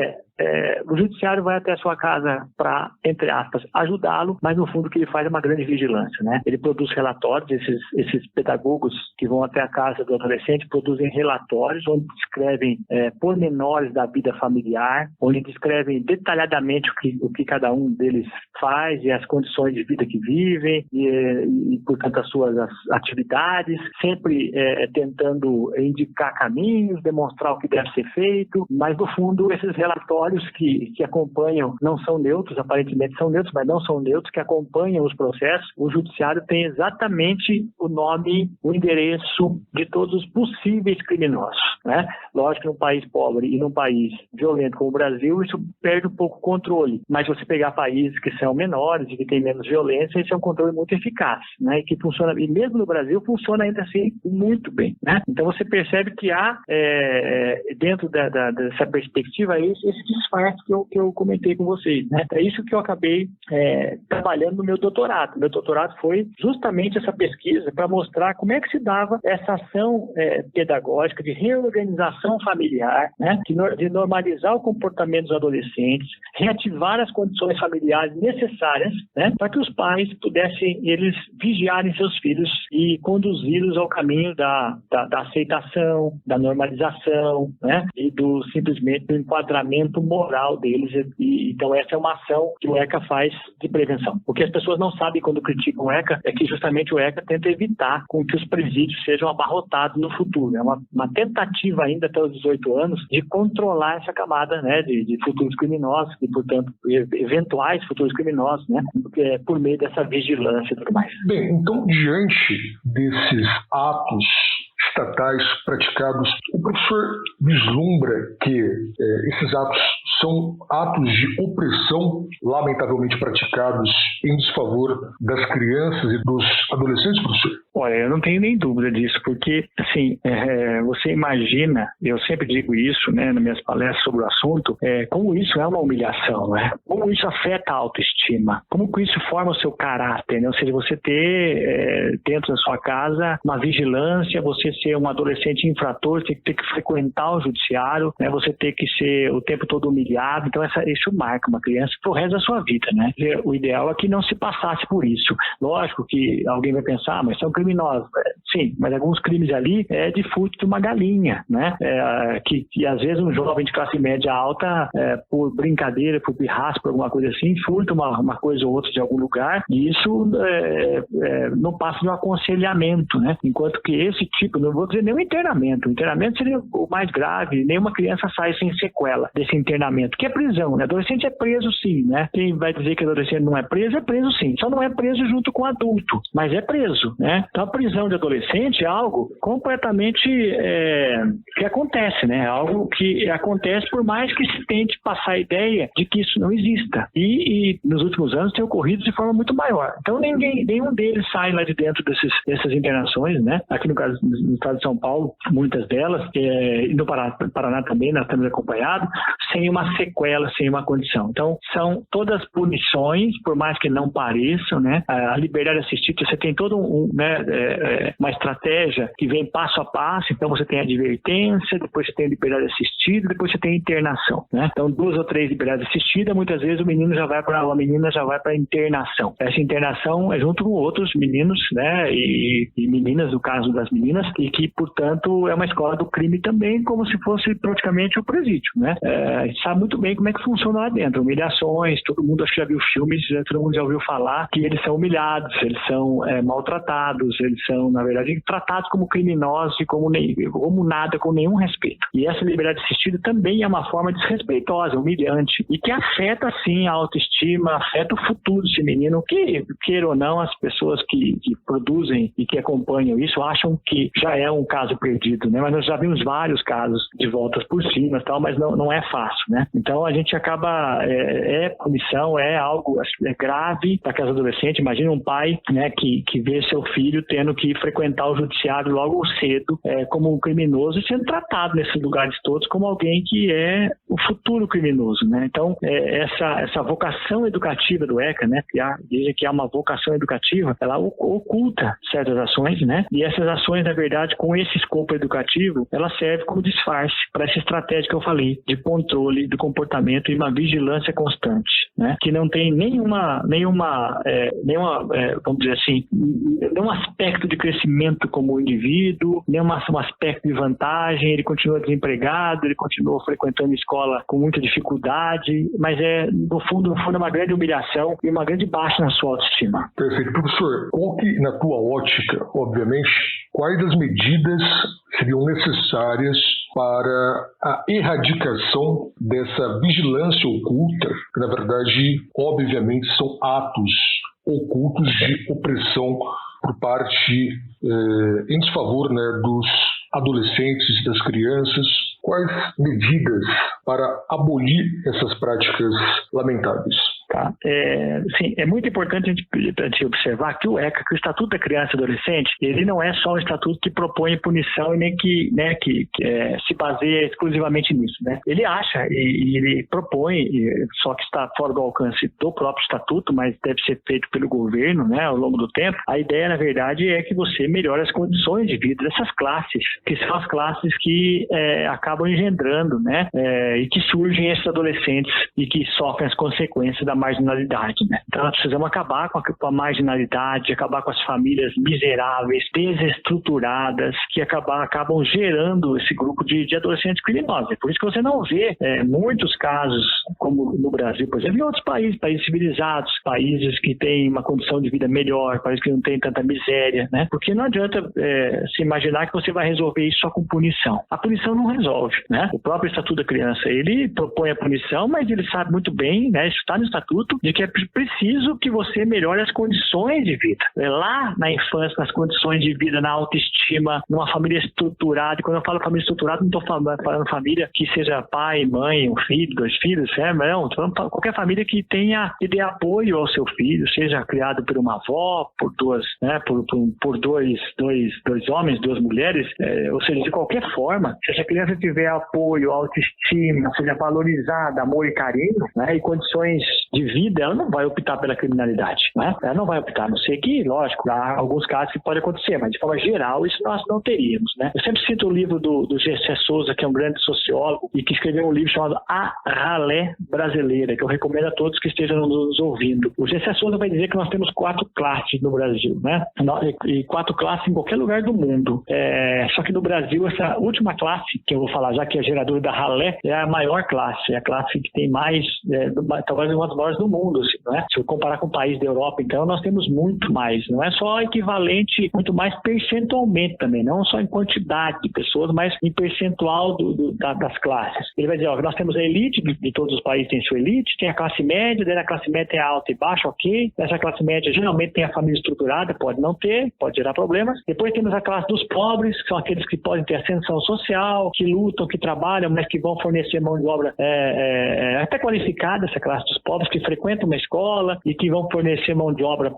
o judiciário vai até a sua casa para, entre aspas, ajudá-lo, mas no fundo o que ele faz é uma grande vigilância, né? Ele produz relatórios, esses pedagogos que vão até a casa do adolescente produzem relatórios onde descrevem pormenores da vida familiar, onde descrevem detalhadamente o que cada um deles faz e as condições de vida que vivem e portanto, as suas atividades, sempre tentando indicar caminhos, demonstrar o que deve ser feito, mas no fundo esses relatórios que acompanham, não são neutros, aparentemente são neutros, mas não são neutros, que acompanham os processos, o judiciário tem exatamente o nome, o endereço de todos os possíveis criminosos, né? Lógico que num país pobre e num país violento como o Brasil, isso perde um pouco o controle, mas se você pegar países que são menores e que têm menos violência, esse é um controle muito eficaz, né? E que funciona, e mesmo no Brasil, funciona ainda assim muito bem, né? Então você percebe que há, dentro dessa perspectiva, esse disfarce que eu comentei com vocês, né? É isso que eu acabei trabalhando no meu doutorado. Meu doutorado foi justamente essa pesquisa para mostrar como é que se dava essa ação pedagógica de reorganização familiar, né? De normalizar o comportamento dos adolescentes, reativar as condições familiares necessárias, né? Para que os pais pudessem, eles vigiarem seus filhos e conduzi-los ao caminho da aceitação, da normalização, né? E simplesmente do enquadramento moral deles. Então essa é uma ação que o ECA faz de prevenção. O que as pessoas não sabem quando criticam o ECA é que justamente o ECA tenta evitar com que os presídios sejam abarrotados no futuro. É uma tentativa ainda até os 18 anos de controlar essa camada, né, de futuros criminosos e, portanto, eventuais futuros criminosos, né, por meio dessa vigilância e tudo mais. Bem, então, diante desses atos estatais praticados, o professor vislumbra que esses atos são atos de opressão lamentavelmente praticados em desfavor das crianças e dos adolescentes, professor? Olha, eu não tenho nem dúvida disso, porque, assim, você imagina, eu sempre digo isso, né, nas minhas palestras sobre o assunto, como isso é uma humilhação, né? Como isso afeta a autoestima, como que isso forma o seu caráter, né? Ou seja, você ter dentro da sua casa uma vigilância, você ser um adolescente infrator, você ter que frequentar o judiciário, né? Você ter que ser o tempo todo humilhado, então isso marca uma criança pro resto da sua vida, né? O ideal é que não se passasse por isso. Lógico que alguém vai pensar, mas são criminosos. Sim, mas alguns crimes ali é de furto de uma galinha, né? Que às vezes um jovem de classe média alta, por brincadeira, por pirraça, por alguma coisa assim, furta uma coisa ou outra de algum lugar, e isso não passa de um aconselhamento, né? Enquanto que esse tipo, não vou dizer nem o internamento seria o mais grave, nenhuma criança sai sem sequela desse internamento, que é prisão, né? Adolescente é preso sim, né? Quem vai dizer que adolescente não é preso sim, só não é preso junto com adulto, mas é preso, né? Então a prisão de adolescente é algo completamente que acontece, né? Algo que acontece por mais que se tente passar a ideia de que isso não exista. E nos últimos anos tem ocorrido de forma muito maior. Então nenhum deles sai lá de dentro dessas internações, né? Aqui no caso, no estado de São Paulo, muitas delas, e no Paraná também, nós temos acompanhado, sem uma sequela, sem uma condição. Então são todas punições, por mais que não pareçam, né? A liberdade assistida, você tem todo uma estratégia que vem passo a passo, então você tem a advertência, depois você tem a liberdade assistida, depois você tem a internação, né? Então 2 ou 3 liberdades assistidas, muitas vezes a menina já vai para a internação. Essa internação é junto com outros meninos, né? E meninas, no caso das meninas, e que, portanto, é uma escola do crime também, como se fosse praticamente o presídio, né? A gente sabe muito bem como é que funciona lá dentro, humilhações, todo mundo acho que já viu filmes, todo mundo já ouviu falar que eles são humilhados, eles são maltratados, eles são, na verdade, liberdade, tratados como criminosos e como nada, com nenhum respeito. E essa liberdade assistida também é uma forma desrespeitosa, humilhante, e que afeta, sim, a autoestima, afeta o futuro desse menino, que, queira ou não, as pessoas que produzem e que acompanham isso acham que já é um caso perdido, né? Mas nós já vimos vários casos de voltas por cima e tal, mas não é fácil, né? Então a gente acaba, punição, é algo grave para aquelas adolescentes. Imagina um pai, né, que vê seu filho tendo que frequentar o judiciário logo cedo como um criminoso e sendo tratado nesses lugares todos como alguém que é o futuro criminoso, né? Então essa vocação educativa do ECA, né, dizem que há uma vocação educativa, ela oculta certas ações, né? E essas ações, na verdade, com esse escopo educativo, ela serve como disfarce para essa estratégia que eu falei, de controle do comportamento e uma vigilância constante, né? Que não tem nenhuma vamos dizer assim, nenhum aspecto de crescimento como indivíduo, nenhum aspecto de vantagem. Ele continua desempregado, ele continua frequentando escola com muita dificuldade, mas no fundo é uma grande humilhação e uma grande baixa na sua autoestima. Perfeito. Professor, qual que, na tua ótica, obviamente, quais das medidas seriam necessárias para a erradicação dessa vigilância oculta, que, na verdade, obviamente, são atos ocultos de opressão por parte, em desfavor, né, dos adolescentes, das crianças? Quais medidas para abolir essas práticas lamentáveis? Tá. Sim, é muito importante a gente observar que o ECA, que o Estatuto da Criança e Adolescente, ele não é só um estatuto que propõe punição e nem que se baseia exclusivamente nisso, né? Ele acha e ele propõe, só que está fora do alcance do próprio estatuto, mas deve ser feito pelo governo, né, ao longo do tempo. A ideia, na verdade, é que você melhore as condições de vida dessas classes, que são as classes que acabam engendrando, né, e que surgem esses adolescentes e que sofrem as consequências da marginalidade, né? Então nós precisamos acabar com a marginalidade, acabar com as famílias miseráveis, desestruturadas, que acabam gerando esse grupo de adolescentes criminosos. É por isso que você não vê muitos casos, como no Brasil, por exemplo, em outros países civilizados, países que têm uma condição de vida melhor, países que não têm tanta miséria, né? Porque não adianta se imaginar que você vai resolver isso só com punição. A punição não resolve, né? O próprio Estatuto da Criança, ele propõe a punição, mas ele sabe muito bem, né? Isso está no Estatuto, de que é preciso que você melhore as condições de vida. Lá na infância, nas condições de vida, na autoestima, numa família estruturada. E quando eu falo família estruturada, não estou falando família que seja pai, mãe, um filho, 2 filhos, não. Estou falando qualquer família que tenha e dê apoio ao seu filho, seja criado por uma avó, por duas, né, por dois homens, 2 mulheres, ou seja, de qualquer forma, se essa criança tiver apoio, autoestima, seja valorizada, amor e carinho, né, e condições de vida, ela não vai optar pela criminalidade, né? Ela não vai optar, a não ser que, lógico, há alguns casos que pode acontecer, mas de forma geral isso nós não teríamos, né? Eu sempre cito o livro do G.C. Souza, que é um grande sociólogo e que escreveu um livro chamado A Ralé Brasileira, que eu recomendo a todos que estejam nos ouvindo. O G.C. Souza vai dizer que nós temos 4 classes no Brasil, né? E 4 classes em qualquer lugar do mundo. Só que no Brasil, essa última classe, que eu vou falar já, que é a geradora da ralé, é a maior classe, é a classe que tem mais, talvez uma das maiores do mundo, assim, né? Se eu comparar com o país da Europa, então nós temos muito mais, não é só equivalente, muito mais percentualmente também, não só em quantidade de pessoas, mas em percentual das classes. Ele vai dizer, nós temos a elite, de todos os países tem sua elite, tem a classe média, daí a classe média tem a alta e baixa, ok, essa classe média geralmente tem a família estruturada, pode não ter, pode gerar problemas. Depois temos a classe dos pobres, que são aqueles que podem ter ascensão social, que lutam, que trabalham, mas que vão fornecer mão de obra até qualificada, essa classe dos pobres, que frequentam uma escola e que vão fornecer mão de obra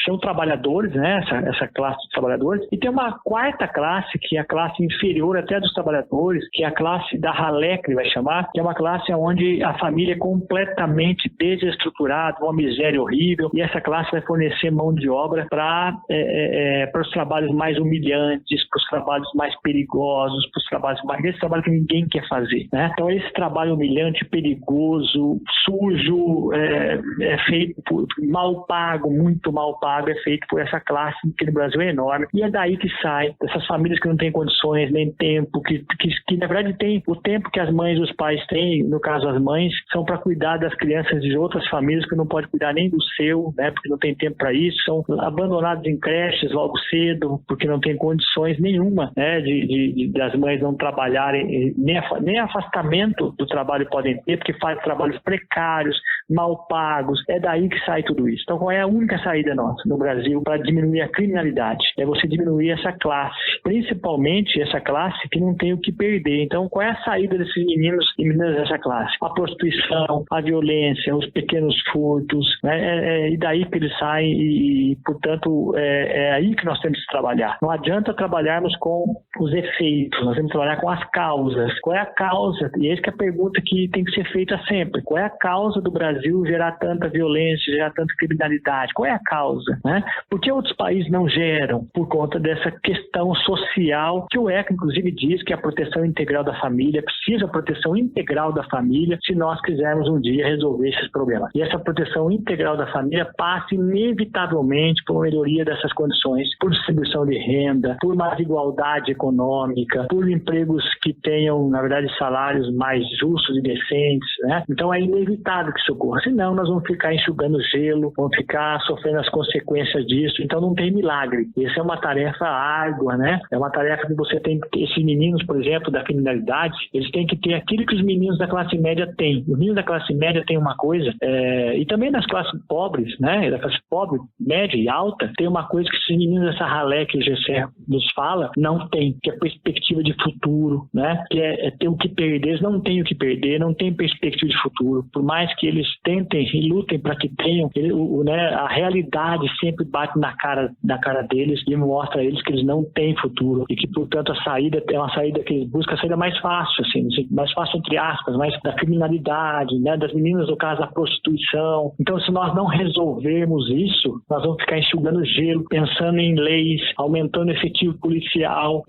são trabalhadores, né? Essa classe de trabalhadores. E tem uma 4ª classe, que é a classe inferior até dos trabalhadores, que é a classe da ralé, que ele vai chamar, que é uma classe onde a família é completamente desestruturada, uma miséria horrível, e essa classe vai fornecer mão de obra para os trabalhos mais humilhantes, para os trabalhos mais perigosos, para esse trabalho que ninguém quer fazer, né? Então esse trabalho humilhante, perigoso, sujo, sujo, é feito mal pago, muito mal pago, é feito por essa classe que no Brasil é enorme. E é daí que sai dessas famílias que não têm condições, nem tempo, que na verdade tem o tempo que as mães e os pais têm, no caso as mães, são para cuidar das crianças de outras famílias que não pode cuidar nem do seu, né, porque não tem tempo para isso, são abandonados em creches logo cedo, porque não tem condições nenhuma, né, das mães não trabalharem, nem afastamento do trabalho podem ter, porque fazem trabalhos precários, mal pagos. É daí que sai tudo isso. Então, qual é a única saída nossa no Brasil para diminuir a criminalidade? É você diminuir essa classe, principalmente essa classe que não tem o que perder. Então, qual é a saída desses meninos e meninas dessa classe? A prostituição, a violência, os pequenos furtos, né? E daí que eles saem e portanto, é aí que nós temos que trabalhar. Não adianta trabalharmos com os efeitos, nós temos que trabalhar com as causas. Qual é a causa? E essa que é a pergunta que tem que ser feita sempre. Qual é a causa do Brasil gerar tanta violência, gerar tanta criminalidade? Qual é a causa? Né? Por que outros países não geram? Por conta dessa questão social, que o ECA, inclusive, diz que a proteção integral da família, precisa da proteção integral da família se nós quisermos um dia resolver esses problemas. E essa proteção integral da família passa inevitavelmente por uma melhoria dessas condições, por distribuição de renda, por mais igualdade econômica, por empregos que tenham, na verdade, salários mais justos e decentes, né? Então é inevitável que isso ocorra. Senão nós vamos ficar enxugando gelo, vamos ficar sofrendo as consequências disso. Então não tem milagre. Essa é uma tarefa árdua, né? É uma tarefa que você tem que ter. Esses meninos, por exemplo, da criminalidade, eles têm que ter aquilo que os meninos da classe média têm. Os meninos da classe média têm uma coisa, e também das classes pobres, né? Da classe pobre, média e alta, tem uma coisa que esses meninos dessa ralé que o GCR nos fala, não tem, que é perspectiva de futuro, né? Que é ter o que perder. Eles não têm o que perder, não têm perspectiva de futuro. Por mais que eles tentem e lutem para que tenham, a realidade sempre bate na cara deles e mostra a eles que eles não têm futuro e que, portanto, a saída é uma saída que eles buscam, a saída mais fácil, assim, mais fácil entre aspas, mais da criminalidade, né? Das meninas, no caso da prostituição. Então, se nós não resolvermos isso, nós vamos ficar enxugando gelo, pensando em leis, aumentando o efetivo policial,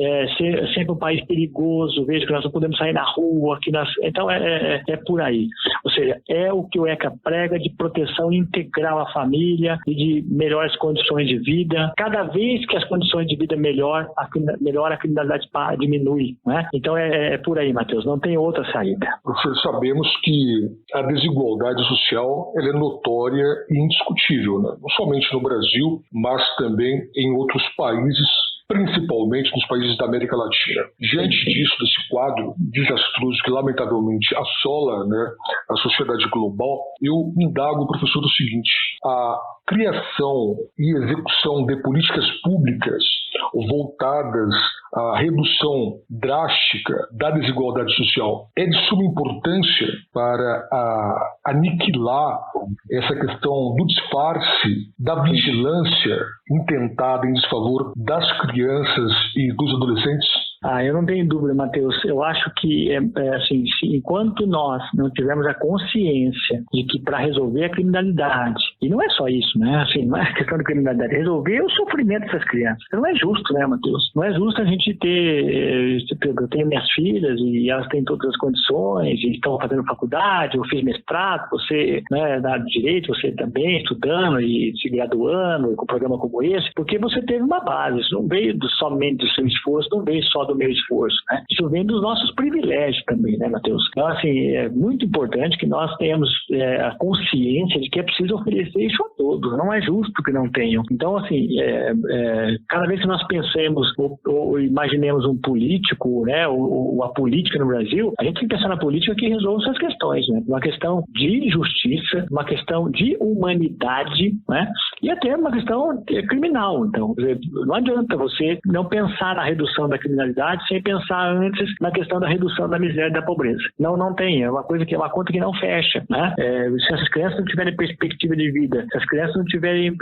sempre um país perigoso, veja que nós não podemos sair na rua, então é por aí. Ou seja, é o que o ECA prega de proteção integral à família e de melhores condições de vida. Cada vez que as condições de vida melhor a criminalidade diminui, né? Então é por aí, Matheus, não tem outra saída. Professor, sabemos que a desigualdade social ela é notória e indiscutível, né? Não somente no Brasil, mas também em outros países, principalmente nos países da América Latina. Diante disso, desse quadro desastroso que lamentavelmente assola, né, a sociedade global, eu indago o professor o seguinte: a criação e execução de políticas públicas voltadas à redução drástica da desigualdade social é de suma importância para aniquilar essa questão do disfarce, da vigilância intentada em desfavor das crianças e dos adolescentes? Eu não tenho dúvida, Matheus. Eu acho que, assim, enquanto nós não tivermos a consciência de que para resolver a criminalidade, e não é só isso, né? Assim, não é questão de criminalidade, resolver o sofrimento dessas crianças. Não é justo, né, Matheus? Não é justo a gente ter... Eu tenho minhas filhas e elas têm todas as condições e estão fazendo faculdade, eu fiz mestrado, você, né, na área de direito, você também estudando e se graduando com um programa como esse, porque você teve uma base. Isso não veio somente do seu esforço, não veio só do meu esforço, né? Isso vem dos nossos privilégios também, né, Matheus? Então, assim, é muito importante que nós tenhamos a consciência de que é preciso oferecer isso a todos. Não é justo que não tenham. Então, assim, cada vez que nós pensemos ou imaginemos um político, né, ou a política no Brasil, a gente tem que pensar na política que resolve essas questões, né? Uma questão de justiça, uma questão de humanidade, né? E até uma questão criminal. Então, não adianta você não pensar na redução da criminalidade sem pensar antes na questão da redução da miséria e da pobreza. Não tem. É uma coisa que é uma conta que não fecha, né? Se essas crianças não tiverem perspectiva de vida, se as crianças não tiverem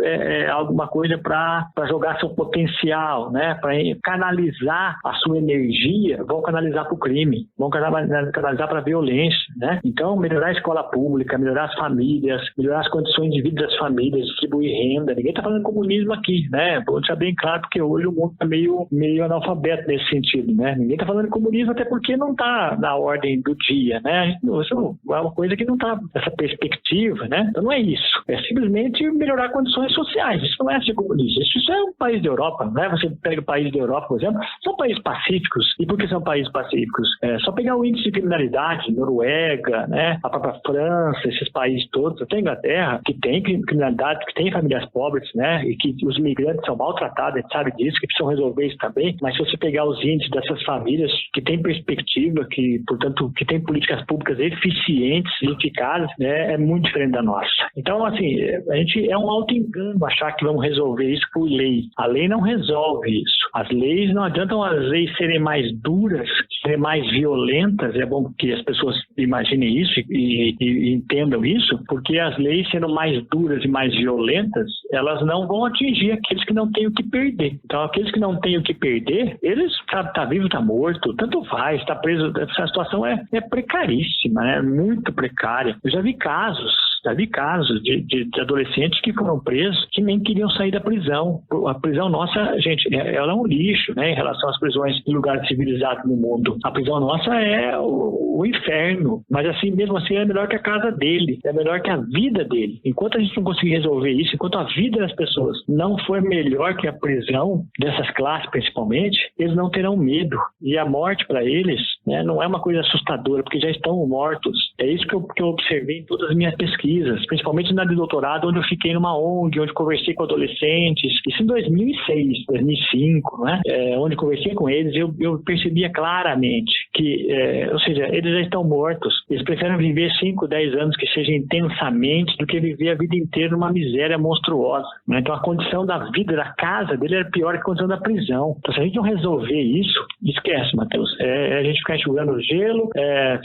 alguma coisa para jogar seu potencial, né, para canalizar a sua energia, vão canalizar para o crime, vão canalizar para a violência, né? Então, melhorar a escola pública, melhorar as famílias, melhorar as condições de vida das famílias, distribuir renda. Ninguém está falando de comunismo aqui, né? Vou deixar bem claro, porque hoje o mundo está meio analfabeto nesse sentido, né? Ninguém está falando de comunismo, até porque não está na ordem do dia, né? Isso é uma coisa que não está nessa perspectiva, né? Então não é isso. É simplesmente melhorar condições sociais. Isso não é ser comunista. Isso é um país da Europa, né? Você pega o país da Europa, por exemplo, são países pacíficos. E por que são países pacíficos? É só pegar o índice de criminalidade, Noruega, né? A própria França, esses países todos, até a Inglaterra, que tem criminalidade, que tem famílias pobres, né? E que os migrantes são maltratados, a gente sabe disso, que precisam resolver isso também. Mas se você pegar os índices dessas famílias que têm perspectiva, que, portanto, que têm políticas públicas eficientes e eficazes, né? É muito diferente da nossa. Então, assim, a gente é um auto-engano achar que vamos resolver isso por lei. A lei não resolve isso. As leis, não adiantam as leis serem mais duras, serem mais violentas. É bom que as pessoas imaginem isso e entendam isso, porque as leis sendo mais duras e mais violentas, elas não vão atingir aqueles que não têm o que perder. Então, aqueles que não têm o que perder, eles tá vivo, tá morto, tanto faz, tá preso. Essa situação é precaríssima, é muito precária. Eu já vi casos de adolescentes que foram presos que nem queriam sair da prisão. A prisão nossa, gente, ela é um lixo, né, em relação às prisões em lugares civilizados no mundo. A prisão nossa é o inferno, mas assim, mesmo assim, é melhor que a casa dele, é melhor que a vida dele. Enquanto a gente não conseguir resolver isso, enquanto a vida das pessoas não for melhor que a prisão, dessas classes principalmente, eles não terão medo. E a morte para eles, né, não é uma coisa assustadora, porque já estão mortos. É isso que eu observei em todas as minhas pesquisas, principalmente na de doutorado, onde eu fiquei numa ONG, onde conversei com adolescentes, isso em 2006, 2005, né? Onde conversei com eles, eu percebia claramente que, ou seja, eles já estão mortos, eles preferem viver 5, 10 anos que seja intensamente do que viver a vida inteira numa miséria monstruosa, né? Então a condição da vida, da casa dele era pior que a condição da prisão. Então se a gente não resolver isso, esquece, Matheus, a gente ficar enxugando gelo,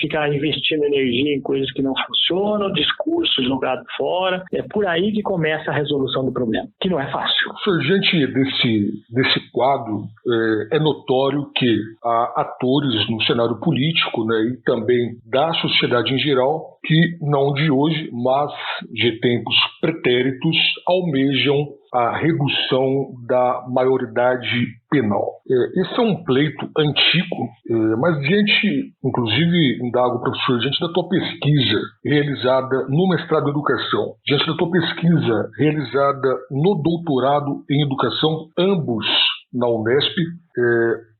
ficar investindo energia em coisas que não funcionam, discurso jogado fora, é por aí que começa a resolução do problema, que não é fácil. Diante desse quadro, é notório que há atores no cenário político, né, e também da sociedade em geral, que não de hoje, mas de tempos pretéritos, almejam a redução da maioridade penal. Esse é um pleito antigo, mas inclusive, indago, professor, diante da tua pesquisa realizada no mestrado em educação, diante da tua pesquisa realizada no doutorado em educação, ambos na Unesp,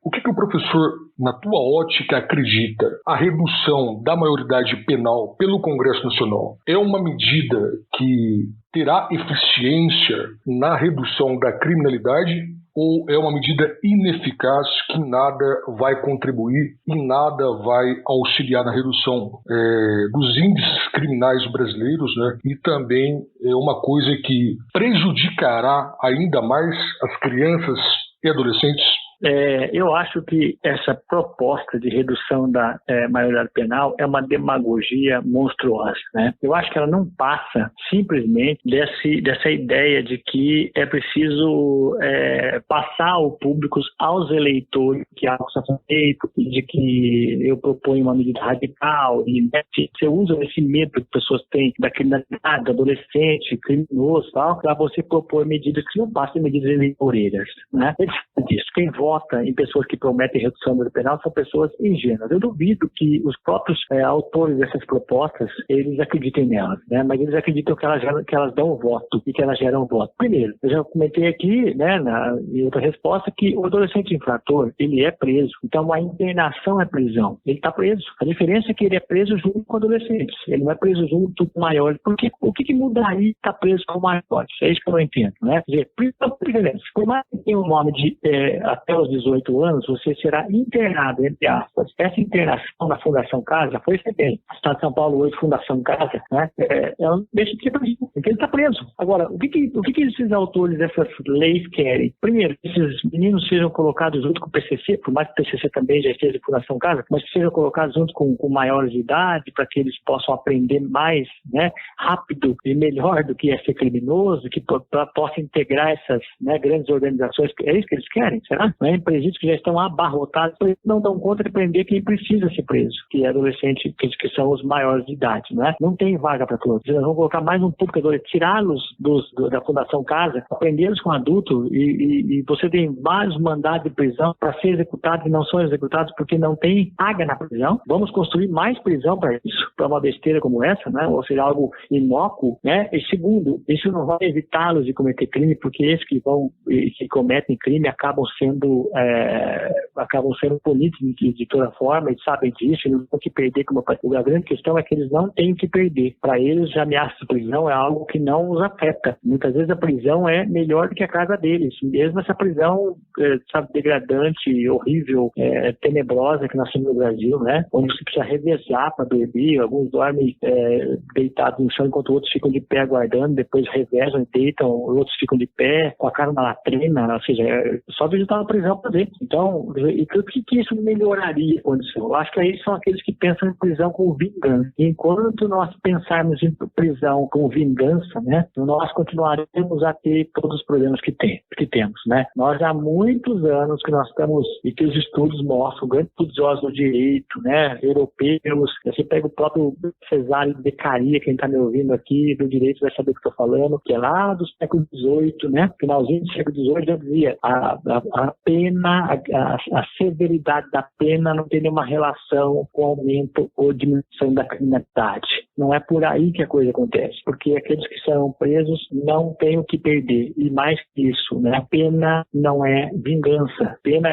o que o professor, na tua ótica, acredita? A redução da maioridade penal pelo Congresso Nacional é uma medida que terá eficiência na redução da criminalidade ou é uma medida ineficaz que nada vai contribuir e nada vai auxiliar na redução dos índices criminais brasileiros, né? E também é uma coisa que prejudicará ainda mais as crianças e adolescentes? Eu acho que essa proposta de redução da maioridade penal é uma demagogia monstruosa, né? Eu acho que ela não passa simplesmente dessa ideia de que é preciso passar ao público, aos eleitores, que algo está sendo feito, de que eu proponho uma medida radical, e você usa esse medo que pessoas têm da criminalidade, do adolescente, criminoso, tal, para você propor medidas que não passam medidas eleitoreiras, né? Quem vota em pessoas que prometem redução do penal são pessoas ingênuas. Eu duvido que os próprios autores dessas propostas, eles acreditem nelas, né? Mas eles acreditam que elas dão o voto e que elas geram voto. Primeiro, eu já comentei aqui, né, em outra resposta, que o adolescente infrator, ele é preso. Então, a internação é prisão. Ele está preso. A diferença é que ele é preso junto com adolescentes. Ele não é preso junto com maiores. Porque o que mudaria estar preso com maiores? É isso que eu não entendo, né? Quer dizer, por mais que tenha um nome de até os 18 anos, você será internado, entre aspas. Essa internação na Fundação Casa já foi bem. O Estado de São Paulo hoje, Fundação Casa, né, ela deixa de ser preso, porque ele está preso. Agora, o que esses autores dessas leis querem? Primeiro, que esses meninos sejam colocados junto com o PCC, por mais que o PCC também já esteja em Fundação Casa, mas que sejam colocados junto com maiores de idade, para que eles possam aprender mais, né, rápido e melhor do que é ser criminoso, que possa integrar essas, né, grandes organizações. É isso que eles querem, será? Não é? Presídios que já estão abarrotados, eles não dão conta de prender quem precisa ser preso, que é adolescente, que são os maiores de idade, né? Não tem vaga para todos. Eles vão colocar mais um público, tirá-los da Fundação Casa, aprendê-los com adulto, e você tem vários mandados de prisão para ser executados e não são executados porque não tem paga na prisão. Vamos construir mais prisão para isso, para uma besteira como essa, né? Ou seja, algo inócuo, né? E segundo, isso não vai evitá-los de cometer crime, porque esses que cometem crime acabam sendo punidos de toda forma, eles sabem disso, eles não têm que perder. A grande questão é que eles não têm que perder. Para eles, a ameaça de prisão é algo que não os afeta. Muitas vezes a prisão é melhor do que a casa deles. Mesmo essa prisão, degradante, horrível, tenebrosa que nós temos no Brasil, né? Onde você precisa revezar para dormir, alguns dormem deitados no chão enquanto outros ficam de pé aguardando, depois revezam e deitam, outros ficam de pé com a cara na latrina, ou seja, só visitar a prisão para ver. Então, o que isso melhoraria a condição? Eu acho que aí são aqueles que pensam em prisão com vingança. Enquanto nós pensarmos em prisão com vingança, né, nós continuaremos a ter todos os problemas que temos, né? Nós há muitos anos que nós estamos, e que os estudos mostram, grandes estudiosos do direito, né, europeus, você pega o próprio Cesário de Beccaria, quem está me ouvindo aqui do direito vai saber o que estou falando, que é lá do século XVIII, né, finalzinho do século XVIII, já dizia, a pena, a severidade da pena não tem nenhuma relação com o aumento ou diminuição da criminalidade. Não é por aí que a coisa acontece, porque aqueles que serão presos não têm o que perder. E mais que isso, né? A pena não é vingança. A pena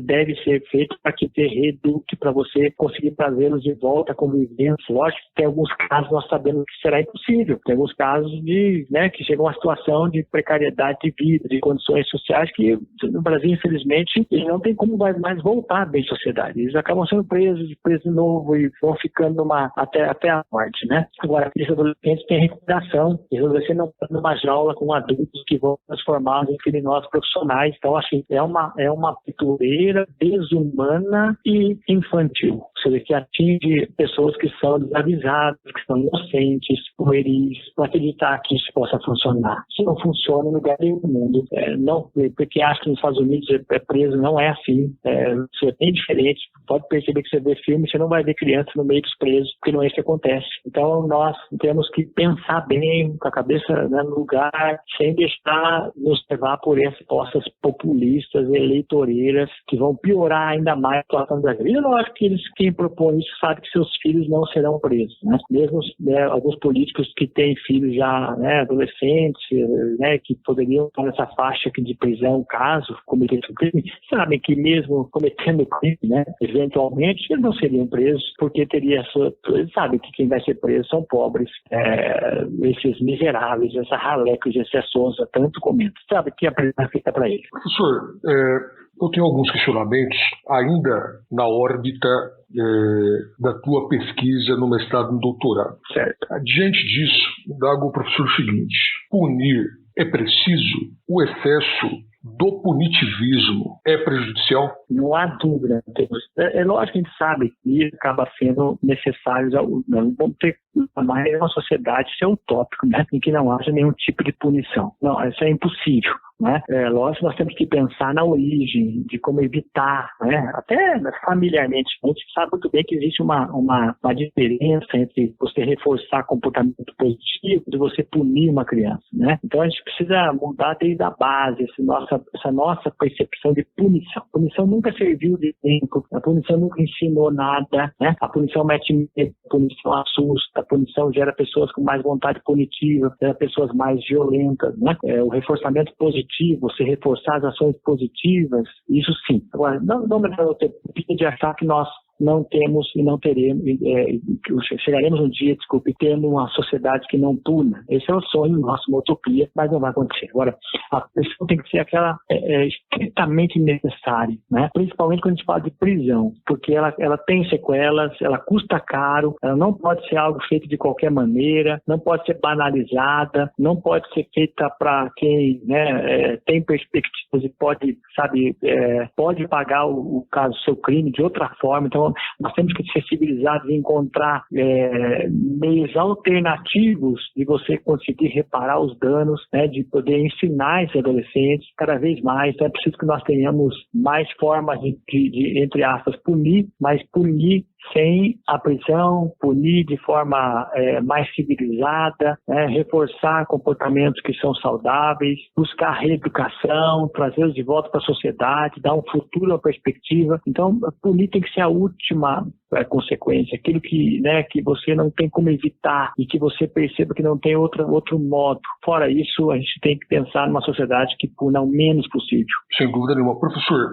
deve ser feita para que ter reduto, para você conseguir trazê-los de volta à convivência. Lógico que tem alguns casos nós sabemos que será impossível. Tem alguns casos que chegam a uma situação de precariedade de vida, de condições sociais que no Brasil, infelizmente, eles não têm como mais voltar bem à sociedade. Eles acabam sendo presos de novo e vão ficando até a morte, né? Agora, esses adolescentes têm recuperação. Esses adolescentes não estão numa jaula com adultos que vão transformá-los em criminosos profissionais. Então, assim, é uma pituleira desumana e infantil. Ou seja, que atinge pessoas que são desavisadas, que são inocentes, pueris, para acreditar que isso possa funcionar. Isso não funciona em lugar nenhum do mundo. Não, porque acho que nos Estados Unidos preso não é assim. Isso é bem diferente. Pode perceber que você vê filme, você não vai ver criança no meio dos presos, porque não é isso que acontece. Então, nós temos que pensar bem, com a cabeça, né, no lugar, sem deixar nos levar por essas postas populistas, eleitoreiras, que vão piorar ainda mais a situação da vida. Eu acho que quem propõe isso sabe que seus filhos não serão presos, né? Mesmo alguns políticos que têm filhos já, né, adolescentes, né, que poderiam estar nessa faixa aqui de prisão, caso cometessem crime, sabem que mesmo cometendo crime, né, eventualmente eles não seriam presos, porque eles sabem que quem vai ser preso são pobres, esses miseráveis, essa raleca de excessosa, tanto comenta. Sabe que a prisão é feita para eles. Professor, eu tenho alguns questionamentos ainda na órbita da tua pesquisa no mestrado e no doutorado. Certo. Diante disso, dago ao professor o seguinte: punir é preciso? O excesso do punitivismo é prejudicial? Não há dúvida. É lógico que a gente sabe que acaba sendo necessário. Não vamos ter mais uma sociedade, isso é utópico, né? Em que não haja nenhum tipo de punição. Não, isso é impossível. Né? Lógico que nós temos que pensar na origem, de como evitar, né? Até familiarmente. A gente sabe muito bem que existe uma diferença entre você reforçar comportamento positivo e você punir uma criança, né? Então a gente precisa mudar desde a base essa nossa percepção de punição. A punição nunca serviu de exemplo, a punição nunca ensinou nada, né? A punição mete medo, a punição assusta, a punição gera pessoas com mais vontade punitiva, gera pessoas mais violentas, né? O reforçamento positivo, você reforçar as ações positivas, isso sim. Agora, não me dá utopia de achar que nós não temos e não teremos, chegaremos um dia, tendo uma sociedade que não puna. Esse é o sonho nosso, uma utopia, mas não vai acontecer. Agora, a prisão tem que ser aquela estritamente necessária, né? Principalmente quando a gente fala de prisão, porque ela tem sequelas, ela custa caro, ela não pode ser algo feito de qualquer maneira, não pode ser banalizada, não pode ser feita para quem, né, tem perspectivas e pode pagar o caso, seu crime de outra forma. Então, nós temos que ser civilizados e encontrar meios alternativos de você conseguir reparar os danos, né, de poder ensinar esses adolescentes cada vez mais. Então, é preciso que nós tenhamos mais formas de entre aspas, punir, mas punir sem a prisão, punir de forma mais civilizada, né, reforçar comportamentos que são saudáveis, buscar reeducação, trazê-los de volta para a sociedade, dar um futuro, uma perspectiva. Então, punir tem que ser a última consequência, aquilo que você não tem como evitar e que você perceba que não tem outro modo. Fora isso, a gente tem que pensar numa sociedade que puna o menos possível. Sem dúvida nenhuma. Professor,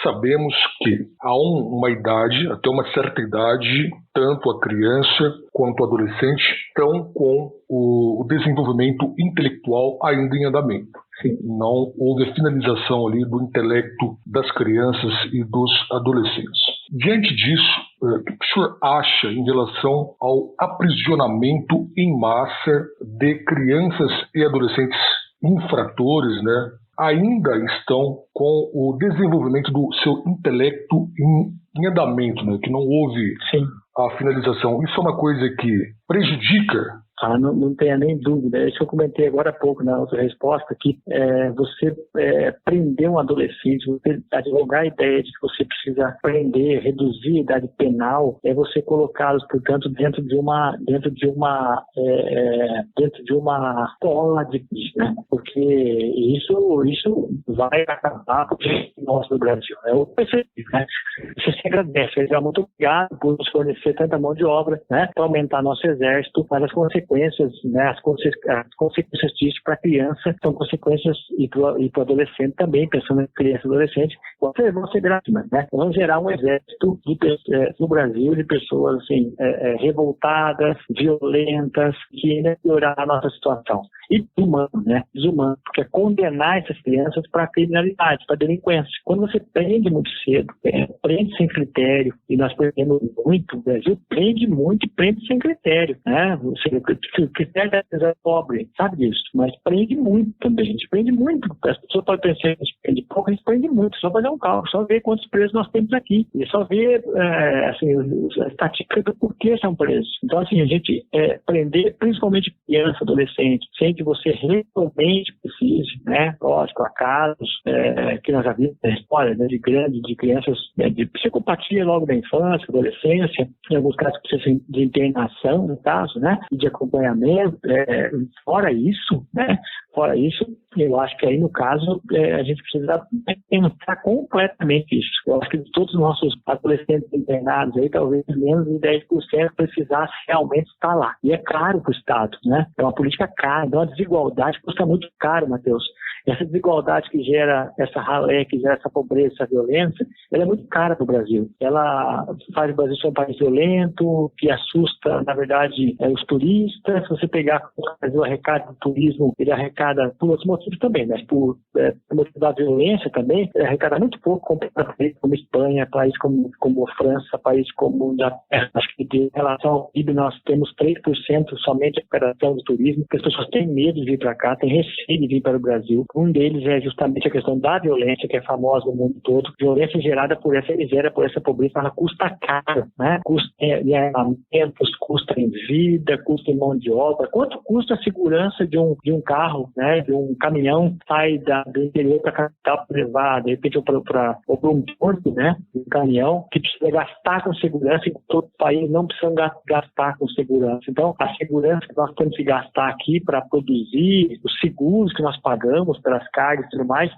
sabemos que há uma idade, até uma certa idade, tanto a criança quanto o adolescente estão com o desenvolvimento intelectual ainda em andamento. Sim. Não houve a finalização ali do intelecto das crianças e dos adolescentes. Diante disso, o que o senhor acha em relação ao aprisionamento em massa de crianças e adolescentes infratores, né? Ainda estão com o desenvolvimento do seu intelecto em andamento, né? Que não houve Sim. a finalização. Isso é uma coisa que prejudica? Não tenha nem dúvida. Isso eu comentei agora há pouco na outra resposta, que você prender um adolescente, você advogar a ideia de que você precisa prender, reduzir a idade penal, é você colocá-los, portanto, dentro de uma escola de né? Porque isso vai acabar com o nosso do Brasil. É o perspectiva, né? Você se agradece, ele é muito obrigado por nos fornecer tanta mão de obra, né? Para aumentar nosso exército, mas as consequências, né, as consequências disso para a criança são consequências e para o adolescente também, pensando em criança e adolescente, vão ser grávidas, né? Vamos gerar um exército no Brasil de pessoas assim, revoltadas, violentas, que ainda piorar a nossa situação. E desumano, né? Desumano, porque é condenar essas crianças para a criminalidade, para a delinquência. Quando você prende muito cedo, prende sem critério, e nós prendemos muito, o Brasil prende muito e prende sem critério, né? O critério é pobre, sabe disso, mas prende muito também, a gente prende muito. As pessoas podem pensar que a gente prende pouco, a gente prende muito, só fazer um cálculo, só ver quantos presos nós temos aqui, e só ver a estatística do porquê são presos. Então, assim, a gente prender principalmente criança, adolescente, sem que você realmente precise, né? Lógico, há casos que nós já vimos na história, né, de crianças de psicopatia logo da infância, adolescência, em alguns casos precisam de internação, no caso, né? E de acompanhamento. Fora isso, eu acho que aí, no caso, a gente precisa pensar completamente isso. Eu acho que de todos os nossos adolescentes internados, aí, talvez menos de 10% precisasse realmente estar lá. E é caro para o Estado, né? É uma política cara, então a desigualdade custa muito caro, Matheus. Essa desigualdade que gera essa ralé, que gera essa pobreza, essa violência, ela é muito cara para o Brasil. Ela faz o Brasil ser um país violento, que assusta, na verdade, os turistas. Se você pegar o Brasil arrecada do turismo, ele arrecada por outros motivos também, né? Por motivo da violência também, ele arrecada muito pouco comparado a países como Espanha, país como França, país como Inglaterra. Acho que em relação ao PIB nós temos 3% somente de arrecadação do turismo, porque as pessoas têm medo de vir para cá, têm receio de vir para o Brasil. Um deles é justamente a questão da violência, que é famosa no mundo todo. Violência gerada por essa miséria, por essa pobreza, ela custa caro, né? Custa em armamentos, custa em vida, custa em mão de obra. Quanto custa a segurança de um carro, né? De um caminhão que sai do interior para a capital para levar, de repente, ou para um porto, né? Um caminhão que precisa gastar com segurança, enquanto todo o país não precisa gastar com segurança. Então, a segurança que nós temos que gastar aqui para produzir, os seguros que nós pagamos, pelas cargas e tudo mais,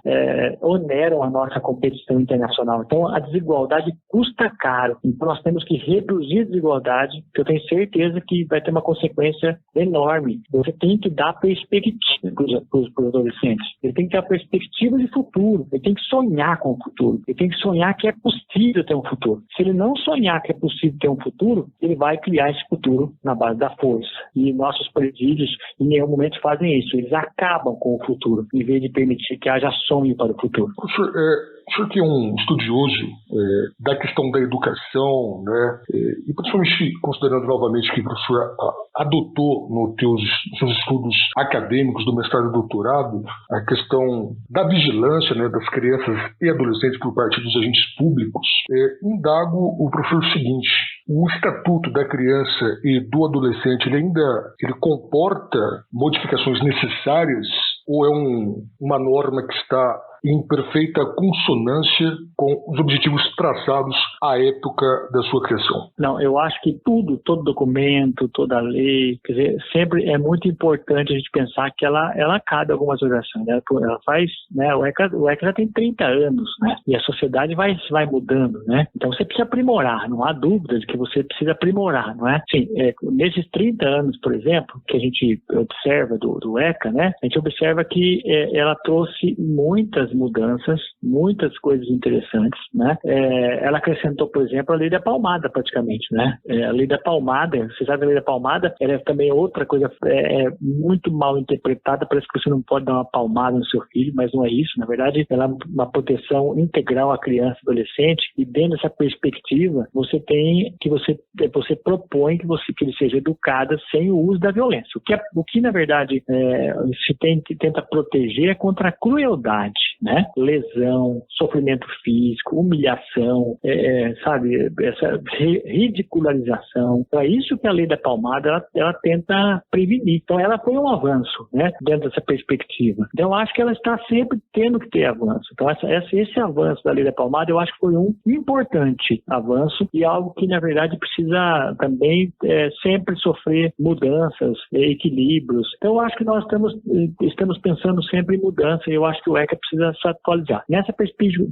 oneram a nossa competição internacional. Então, a desigualdade custa caro. Então, nós temos que reduzir a desigualdade, que eu tenho certeza que vai ter uma consequência enorme. Você tem que dar perspectiva para os adolescentes. Ele tem que ter a perspectiva de futuro. Ele tem que sonhar com o futuro. Ele tem que sonhar que é possível ter um futuro. Se ele não sonhar que é possível ter um futuro, ele vai criar esse futuro na base da força. E nossos presídios, em nenhum momento, fazem isso. Eles acabam com o futuro, em vez de permitir que haja sonho para o futuro. Professor, o senhor que é um estudioso da questão da educação, né, e principalmente considerando novamente que o professor adotou nos seus estudos acadêmicos do mestrado e doutorado a questão da vigilância, né, das crianças e adolescentes por parte dos agentes públicos, indago o professor o seguinte: o Estatuto da Criança e do Adolescente ele comporta modificações necessárias ou é uma norma que está em perfeita consonância com os objetivos traçados à época da sua criação? Não, eu acho que todo documento, toda lei, quer dizer, sempre é muito importante a gente pensar que ela cabe a algumas obrigações. Ela faz, né, o ECA já tem 30 anos, né, e a sociedade vai mudando, né, então você precisa aprimorar, não há dúvida de que você precisa aprimorar, não é? Sim, nesses 30 anos, por exemplo, que a gente observa do ECA, né, a gente observa que ela trouxe muitas mudanças, muitas coisas interessantes, né? Ela acrescentou, por exemplo, a lei da palmada, praticamente, né? A lei da palmada, você sabe, a lei da palmada, ela é também outra coisa muito mal interpretada. Parece que você não pode dar uma palmada no seu filho, mas não é isso. Na verdade, ela é uma proteção integral à criança e adolescente, e dentro dessa perspectiva, você propõe que ele seja educado sem o uso da violência. O que na verdade, tenta proteger é contra a crueldade, né? Lesão, sofrimento físico, humilhação, sabe, essa ridicularização. Então é isso que a lei da palmada ela tenta prevenir. Então ela foi um avanço, né, dentro dessa perspectiva. Então eu acho que ela está sempre tendo que ter avanço. Então esse avanço da lei da palmada eu acho que foi um importante avanço e algo que na verdade precisa também sempre sofrer mudanças, equilíbrios. Então eu acho que nós estamos pensando sempre em mudança e eu acho que o ECA precisa se atualizar. Nessa perspectiva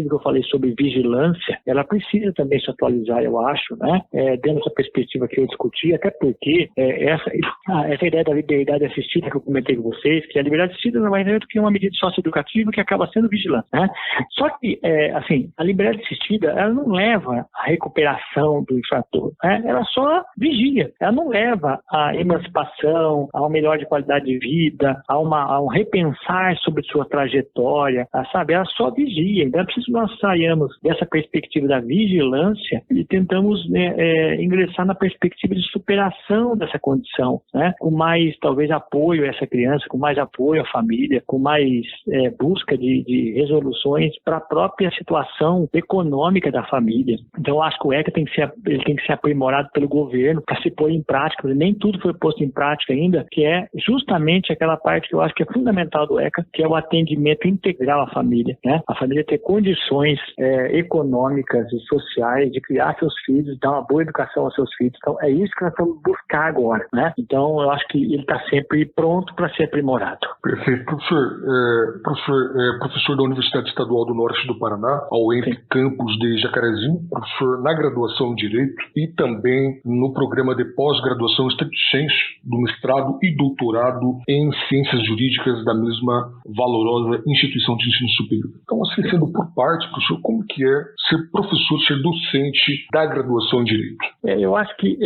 que eu falei sobre vigilância, ela precisa também se atualizar, eu acho, né? Dentro dessa perspectiva que eu discuti, até porque essa ideia da liberdade assistida que eu comentei com vocês, que a liberdade assistida não é do que uma medida socioeducativa que acaba sendo vigilante, né? Só que, assim, a liberdade assistida, ela não leva à recuperação do infrator, né? Ela só vigia, ela não leva à emancipação, a uma melhor de qualidade de vida, a um repensar sobre sua trajetória, sabe? Ela só vigia. Então é preciso que nós saiamos dessa perspectiva da vigilância e tentamos ingressar na perspectiva de superação dessa condição, né? Com mais, talvez, apoio a essa criança, com mais apoio à família, com mais busca de resoluções para a própria situação econômica da família. Então eu acho que o ECA tem que ser aprimorado pelo governo para se pôr em prática. Nem tudo foi posto em prática ainda, que é justamente aquela parte que eu acho que é fundamental do ECA, que é o atendimento integral à família, né? A família ter condições econômicas e sociais de criar seus filhos, dar uma boa educação aos seus filhos. Então, é isso que nós estamos buscar agora, né? Então, eu acho que ele está sempre pronto para ser aprimorado. Perfeito. Professor da Universidade Estadual do Norte do Paraná, ao ENF Campus de Jacarezinho, professor na graduação em Direito e também no programa de pós-graduação estricto sensu do mestrado e doutorado em Ciências Jurídicas da mesma valorosa instituição de ensino superior. Então, assim, sendo por parte, professor, como que é ser professor, ser docente da graduação em Direito? Eu acho que,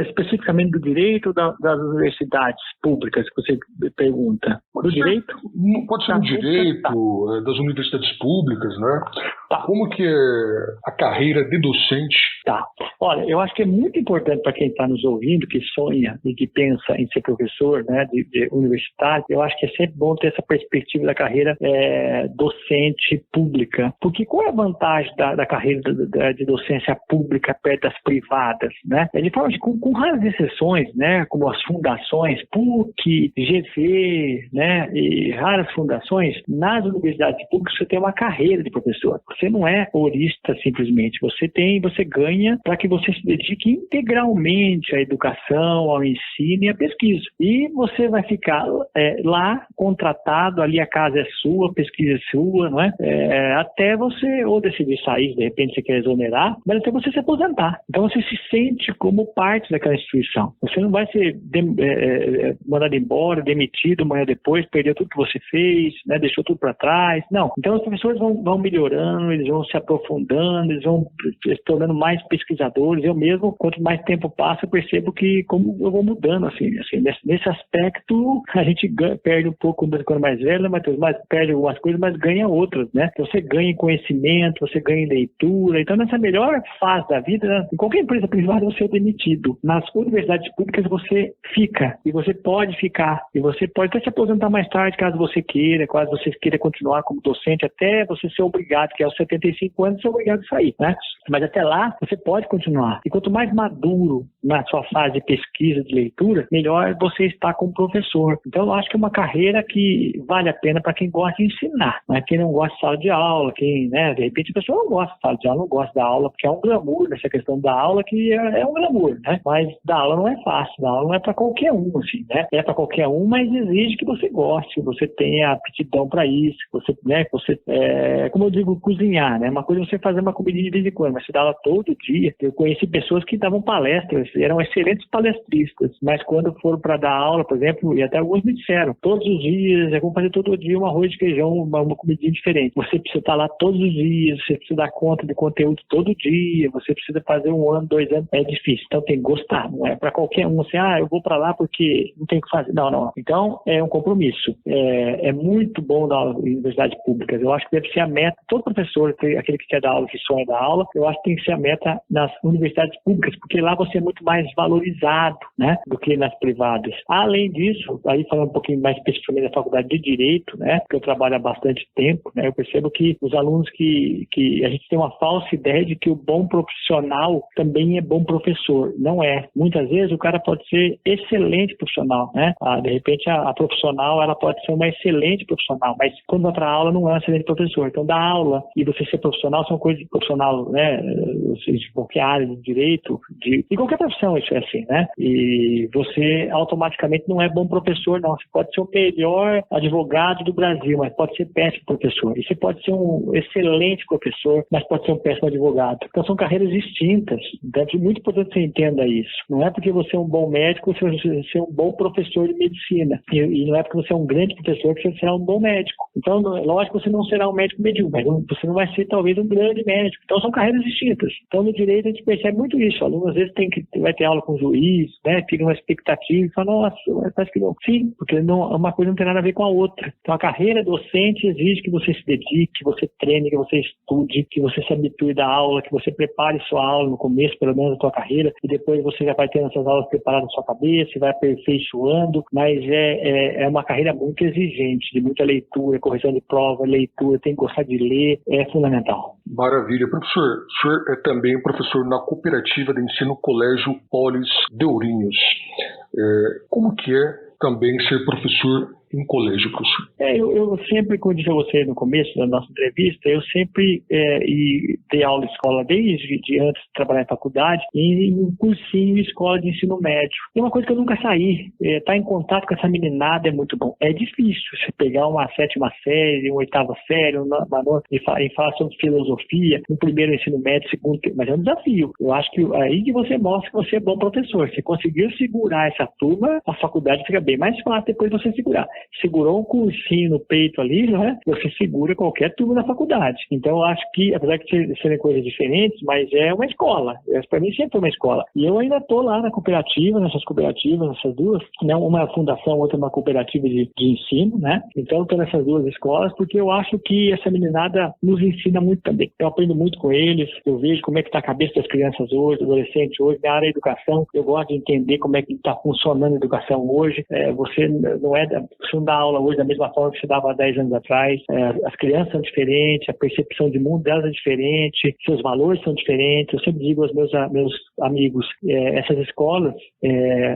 especificamente do direito das universidades públicas, que você pergunta. Do direito? Pode ser do direito, das universidades públicas, né? Tá. Como que é a carreira de docente? Tá. Olha, eu acho que é muito importante para quem está nos ouvindo, que sonha e que pensa em ser professor, né, de universitário, eu acho que é sempre bom ter essa perspectiva da carreira docente pública. Porque qual é a vantagem da carreira de docência pública perto das privadas, né? De forma que, com raras exceções, né, como as fundações, PUC, GV, né, né, e raras fundações, nas universidades públicas você tem uma carreira de professor. Você não é horista simplesmente, você ganha para que você se dedique integralmente à educação, ao ensino e à pesquisa. E você vai ficar lá contratado, ali a casa é sua, a pesquisa é sua, não é? Até você ou decidir sair, de repente você quer exonerar, mas até você se aposentar. Então você se sente como parte daquela instituição. Você não vai ser mandado embora, demitido amanhã depois, perdeu tudo que você fez, né? Deixou tudo para trás. Não. Então os professores vão melhorando, eles vão se aprofundando, eles vão se tornando mais pesquisadores. Eu mesmo, quanto mais tempo passa, eu percebo que como eu vou mudando, assim nesse aspecto, a gente perde um pouco quando mais velho, né, Matheus? Mas perde algumas coisas, mas ganha outras, né? Você ganha em conhecimento, você ganha em leitura. Então, nessa melhor fase da vida, né, em qualquer empresa privada você é demitido. Nas universidades públicas você fica, e você pode ficar, e você pode até se aposentar mais tarde, caso você queira continuar como docente, até você ser obrigado, que aos 75 anos, ser obrigado a sair, né? Mas até lá, você pode continuar. E quanto mais maduro na sua fase de pesquisa, de leitura, melhor você está como professor. Então, eu acho que é uma carreira que vale a pena para quem gosta de ensinar, né? Quem não gosta de sala de aula, né? De repente a pessoa não gosta de sala de aula, não gosta da aula, porque é um glamour nessa questão da aula, que é um glamour, né? Mas da aula não é fácil, da aula não é para qualquer um, assim, né? É para qualquer um, mas exige que você goste, que você tenha aptidão para isso, como eu digo, cozinhar, né? Uma coisa é você fazer uma comidinha de vez em quando, mas você dá aula todo dia. Eu conheci pessoas que davam palestras, eram excelentes palestristas, mas quando foram para dar aula, por exemplo, e até alguns me disseram, todos os dias, é como fazer todo dia um arroz de feijão, uma comidinha diferente. Você precisa estar lá todos os dias, você precisa dar conta de conteúdo todo dia, você precisa fazer 1 ano, 2 anos, é difícil. Então tem que gostar, não é para qualquer um, assim, eu vou para lá porque não tem o que fazer. Não. Então é um compromisso. É muito bom dar aula em universidades públicas. Eu acho que deve ser a meta, todo professor, aquele que quer dar aula, que sonha dar aula, eu acho que tem que ser a meta nas universidades públicas, porque lá você é muito mais valorizado, né, do que nas privadas. Além disso, aí falando um pouquinho mais especificamente da faculdade de Direito, né, porque eu trabalho há bastante tempo, né, eu percebo que os alunos que a gente tem uma falsa ideia de que o bom profissional também é bom professor. Não é. Muitas vezes o cara pode ser excelente profissional, né? De repente a profissional, ela pode ser uma excelente profissional, mas quando vai para aula não é um excelente professor. Então dar aula e você ser profissional são coisas de profissional, né? De qualquer área de direito, de qualquer profissão, isso é assim, né? E você automaticamente não é bom professor, não. Você pode ser o melhor advogado do Brasil, mas pode ser péssimo professor. E você pode ser um excelente professor, mas pode ser um péssimo advogado. Então são carreiras distintas. Então é muito importante que você entenda isso. Não é porque você é um bom médico que você vai ser um bom professor de medicina. E não é porque você é um grande professor que você será um bom médico. Então, lógico que você não será um médico medíocre, mas você não vai ser talvez um grande médico. Então são carreiras distintas. Então no direito a gente percebe muito isso. O aluno às vezes vai ter aula com o juiz, né? Fica uma expectativa e fala, nossa, parece que não. Sim, porque uma coisa não tem nada a ver com a outra. Então a carreira docente exige que você se dedique, que você treine, que você estude, que você se habitue da aula, que você prepare sua aula no começo, pelo menos, da sua carreira, e depois você já vai tendo essas aulas preparadas na sua cabeça, e vai aperfeiçoando, mas é uma carreira muito exigente, de muita leitura, correção de prova, leitura, tem que gostar de ler, é fundamental. Maravilha. Professor, o senhor é também professor na Cooperativa de Ensino Colégio Polis de Ourinhos. Como que é também ser professor em colégio, professor? Eu sempre, como eu disse a você no começo da nossa entrevista, eu sempre dei aula em escola desde antes de trabalhar em faculdade e em um cursinho em escola de ensino médio. E uma coisa que eu nunca saí, estar em contato com essa meninada é muito bom. É difícil você pegar uma 7ª série, uma 8ª série, uma nona, e falar sobre filosofia, no primeiro ensino médio, segundo, mas é um desafio. Eu acho que aí que você mostra que você é bom professor. Se conseguir segurar essa turma, a faculdade fica bem mais fácil depois de você segurar. Segurou um cursinho no peito ali, né? Você segura qualquer turma da faculdade. Então, eu acho que, apesar de serem coisas diferentes, mas é uma escola. Para mim, sempre foi uma escola. E eu ainda estou lá na cooperativa, nessas duas, né? Uma fundação, outra uma cooperativa de ensino, né? Então, eu estou nessas duas escolas porque eu acho que essa meninada nos ensina muito também. Eu aprendo muito com eles, eu vejo como é que está a cabeça das crianças hoje, adolescentes hoje, na área da educação. Eu gosto de entender como é que está funcionando a educação hoje. Você costumo dar aula hoje da mesma forma que se dava há 10 anos atrás. As crianças são diferentes, a percepção de mundo delas é diferente, seus valores são diferentes. Eu sempre digo aos meus amigos, essas escolas,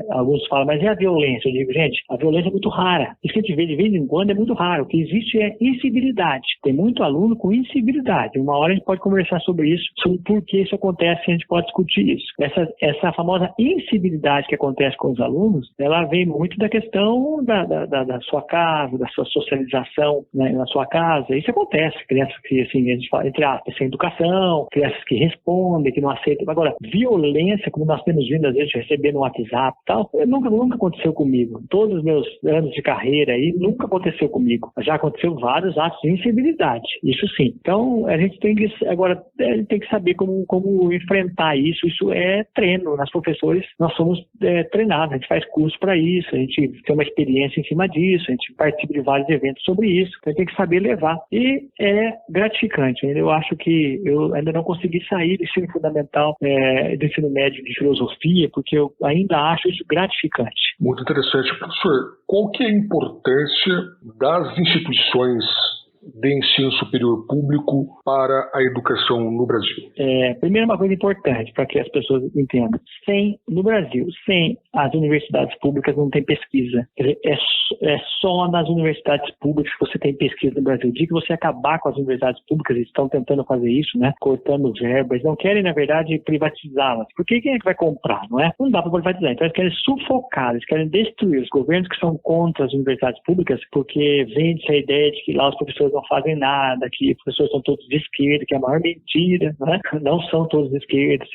alguns falam, mas e a violência? Eu digo, gente, a violência é muito rara. Isso que a gente vê de vez em quando é muito raro. O que existe é incivilidade. Tem muito aluno com incivilidade. Uma hora a gente pode conversar sobre isso, sobre por que isso acontece, a gente pode discutir isso. Essa famosa incivilidade que acontece com os alunos, ela vem muito da questão da sua casa, da sua socialização, né, na sua casa. Isso acontece. Crianças que, assim, a gente fala, entre aspas, sem educação, crianças que respondem, que não aceitam. Agora, violência, como nós temos vindo, às vezes, receber no WhatsApp e tal, nunca aconteceu comigo. Todos os meus anos de carreira aí, nunca aconteceu comigo. Já aconteceu vários atos de incivilidade. Isso sim. Então, a gente tem que saber como enfrentar isso. Isso é treino. Nós professores, nós somos treinados. A gente faz curso para isso. A gente tem uma experiência em cima disso. A gente participa de vários eventos sobre isso. Então, a gente tem que saber levar. E é gratificante. Eu acho que eu ainda não consegui sair do ensino fundamental, do ensino médio de filosofia, porque eu ainda acho isso gratificante. Muito interessante. Professor, qual que é a importância das instituições de ensino superior público para a educação no Brasil? Primeiro, uma coisa importante para que as pessoas entendam. No Brasil, sem as universidades públicas não tem pesquisa. Quer dizer, é só nas universidades públicas que você tem pesquisa no Brasil. O dia que você acabar com as universidades públicas, eles estão tentando fazer isso, né? Cortando verbas, não querem, na verdade, privatizá-las. Porque quem é que vai comprar, não é? Não dá para privatizar. Então, eles querem sufocar, eles querem destruir os governos que são contra as universidades públicas, porque vende-se a ideia de que lá os professores não fazem nada, que os professores são todos de esquerda, que é a maior mentira, né? Não são todos de esquerda,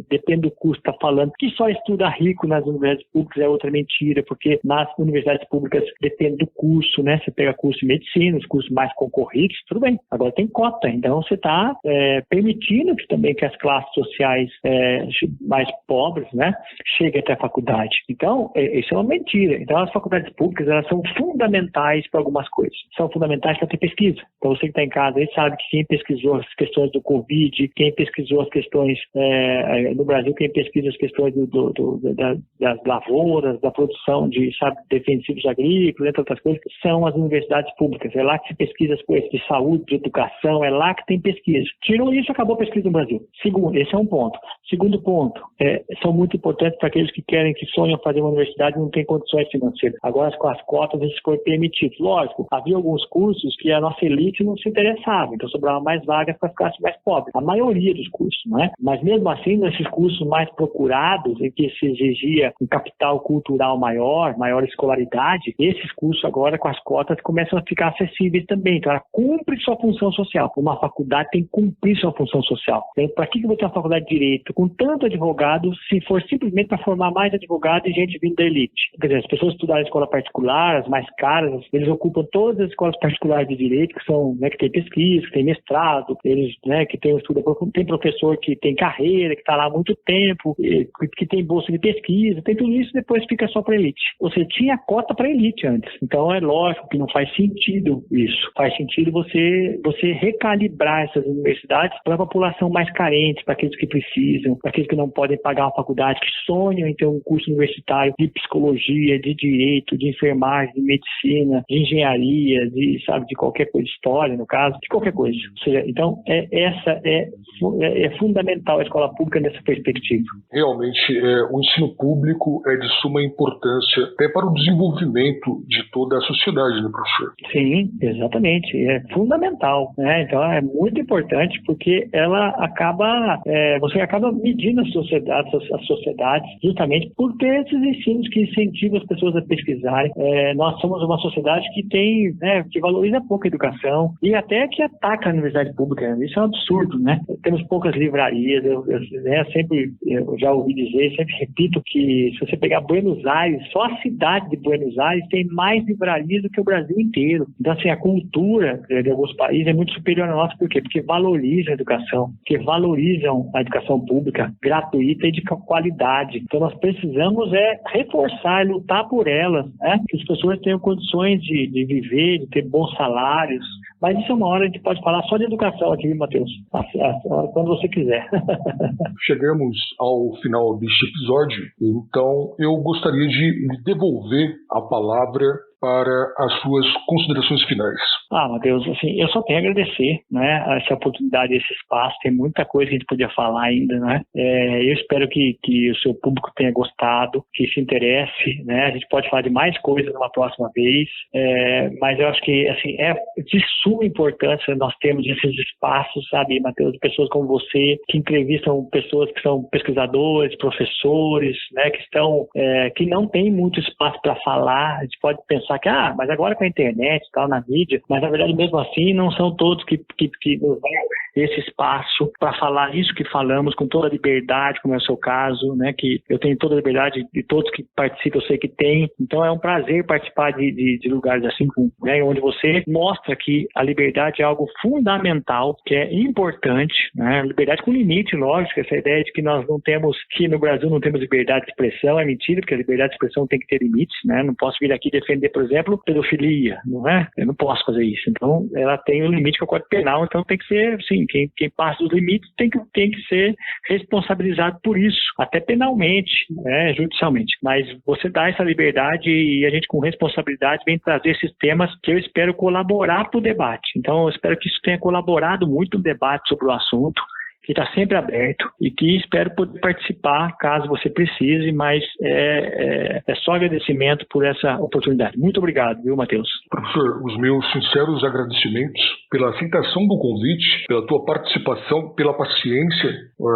depende do curso que está falando. Que só estuda rico nas universidades públicas é outra mentira, porque nas universidades públicas depende do curso, né? Você pega curso de medicina, os cursos mais concorridos, tudo bem. Agora tem cota, então você está permitindo que as classes sociais mais pobres, né, cheguem até a faculdade. Então, isso é uma mentira. Então, as faculdades públicas, elas são fundamentais para algumas coisas. São fundamentais para ter pesquisa. Então, você que está em casa aí sabe que quem pesquisou as questões do Covid, quem pesquisou as questões no Brasil, quem pesquisa as questões das lavouras, da produção de defensivos agrícolas, entre outras coisas, são as universidades públicas. É lá que se pesquisa as coisas de saúde, de educação, é lá que tem pesquisa. Tirou isso, acabou a pesquisa no Brasil. Esse é um ponto. Segundo ponto, são muito importantes para aqueles que sonham fazer uma universidade e não têm condições financeiras. Agora, com as cotas, isso foi permitido. Lógico, havia alguns cursos que a nossa elite não se interessava, então sobrava mais vagas para ficar mais pobre. A maioria dos cursos, não é? Mas mesmo assim, nesses cursos mais procurados, em que se exigia um capital cultural maior escolaridade, esses cursos agora, com as cotas, começam a ficar acessíveis também. Então, ela cumpre sua função social. Uma faculdade tem que cumprir sua função social. Então, para que eu vou ter uma faculdade de Direito com tanto advogado, se for simplesmente para formar mais advogados e gente vindo da elite? Quer dizer, as pessoas estudarem em escola particular, as mais caras, eles ocupam todas as escolas particulares de Direito, que são, né, que tem pesquisa, que tem mestrado, eles, né, que tem estudo, tem professor que tem carreira, que está lá há muito tempo, que tem bolsa de pesquisa, tem tudo isso, depois fica só para elite. Você tinha cota para elite antes. Então, é lógico que não faz sentido isso. Faz sentido você recalibrar essas universidades para a população mais carente, para aqueles que precisam, para aqueles que não podem pagar uma faculdade, que sonham em ter um curso universitário de psicologia, de direito, de enfermagem, de medicina, de engenharia, de qualquer coisa, história, no caso, de qualquer coisa. Ou seja, então, é fundamental a escola pública nessa perspectiva. Realmente, o ensino público é de suma importância até para o desenvolvimento de toda a sociedade, né, professor? Sim, exatamente. É fundamental, né? Então, é muito importante porque você acaba medindo as sociedades justamente por ter esses ensinos que incentivam as pessoas a pesquisarem. Nós somos uma sociedade que tem, né, que valoriza pouco a educação e até que ataca a universidade pública. Isso é um absurdo, né? Temos poucas livrarias. Eu já ouvi dizer, sempre repito que se você pegar Buenos Aires, só a cidade de Buenos Aires tem mais livrarias do que o Brasil inteiro. Então, assim, a cultura de alguns países é muito superior à nossa. Por quê? Porque valorizam a educação, porque valorizam a educação pública gratuita e de qualidade. Então, nós precisamos reforçar, lutar por elas, né? Que as pessoas tenham condições de viver, de ter bons salários. Mas isso é uma hora, a gente pode falar só de educação aqui, Matheus, quando você quiser. Chegamos ao final deste episódio, então eu gostaria de devolver a palavra para as suas considerações finais. Matheus, assim, eu só tenho a agradecer, né, essa oportunidade, esse espaço. Tem muita coisa que a gente podia falar ainda, né? Eu espero que o seu público tenha gostado, que se interesse, né? A gente pode falar de mais coisas numa próxima vez, mas eu acho que, assim, é de suma importância nós termos esses espaços, sabe, Matheus, de pessoas como você, que entrevistam pessoas que são pesquisadores, professores, né, que não tem muito espaço para falar. A gente pode pensar que, mas agora com a internet e tal, na mídia, mas na verdade mesmo assim não são todos que nos dão esse espaço para falar isso que falamos com toda a liberdade, como é o seu caso, né, que eu tenho toda a liberdade de todos que participam, eu sei que tem. Então é um prazer participar de lugares assim, né, onde você mostra que a liberdade é algo fundamental, que é importante, né, liberdade com limite, lógico. Essa ideia de que nós não temos, que no Brasil não temos liberdade de expressão é mentira, porque a liberdade de expressão tem que ter limites, né, não posso vir aqui defender, por exemplo, pedofilia, não é? Eu não posso fazer isso. Então ela tem um limite que é o Código Penal, então tem que ser, assim, quem passa dos limites tem que ser responsabilizado por isso, até penalmente, né, judicialmente. Mas você dá essa liberdade e a gente, com responsabilidade, vem trazer esses temas que eu espero colaborar para o debate. Então eu espero que isso tenha colaborado muito no debate sobre o assunto, que está sempre aberto e que espero poder participar caso você precise, mas é só agradecimento por essa oportunidade. Muito obrigado, viu, Matheus? Professor, os meus sinceros agradecimentos pela aceitação do convite, pela tua participação, pela paciência,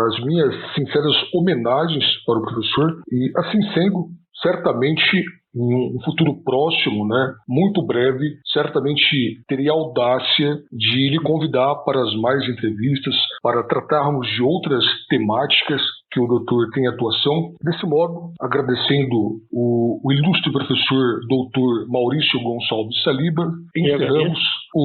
as minhas sinceras homenagens para o professor e, assim sendo, certamente em um futuro próximo, né, muito breve, certamente teria a audácia de lhe convidar para as mais entrevistas, para tratarmos de outras temáticas que o doutor tem atuação. Desse modo, agradecendo o ilustre professor doutor Maurício Gonçalves Saliba, encerramos o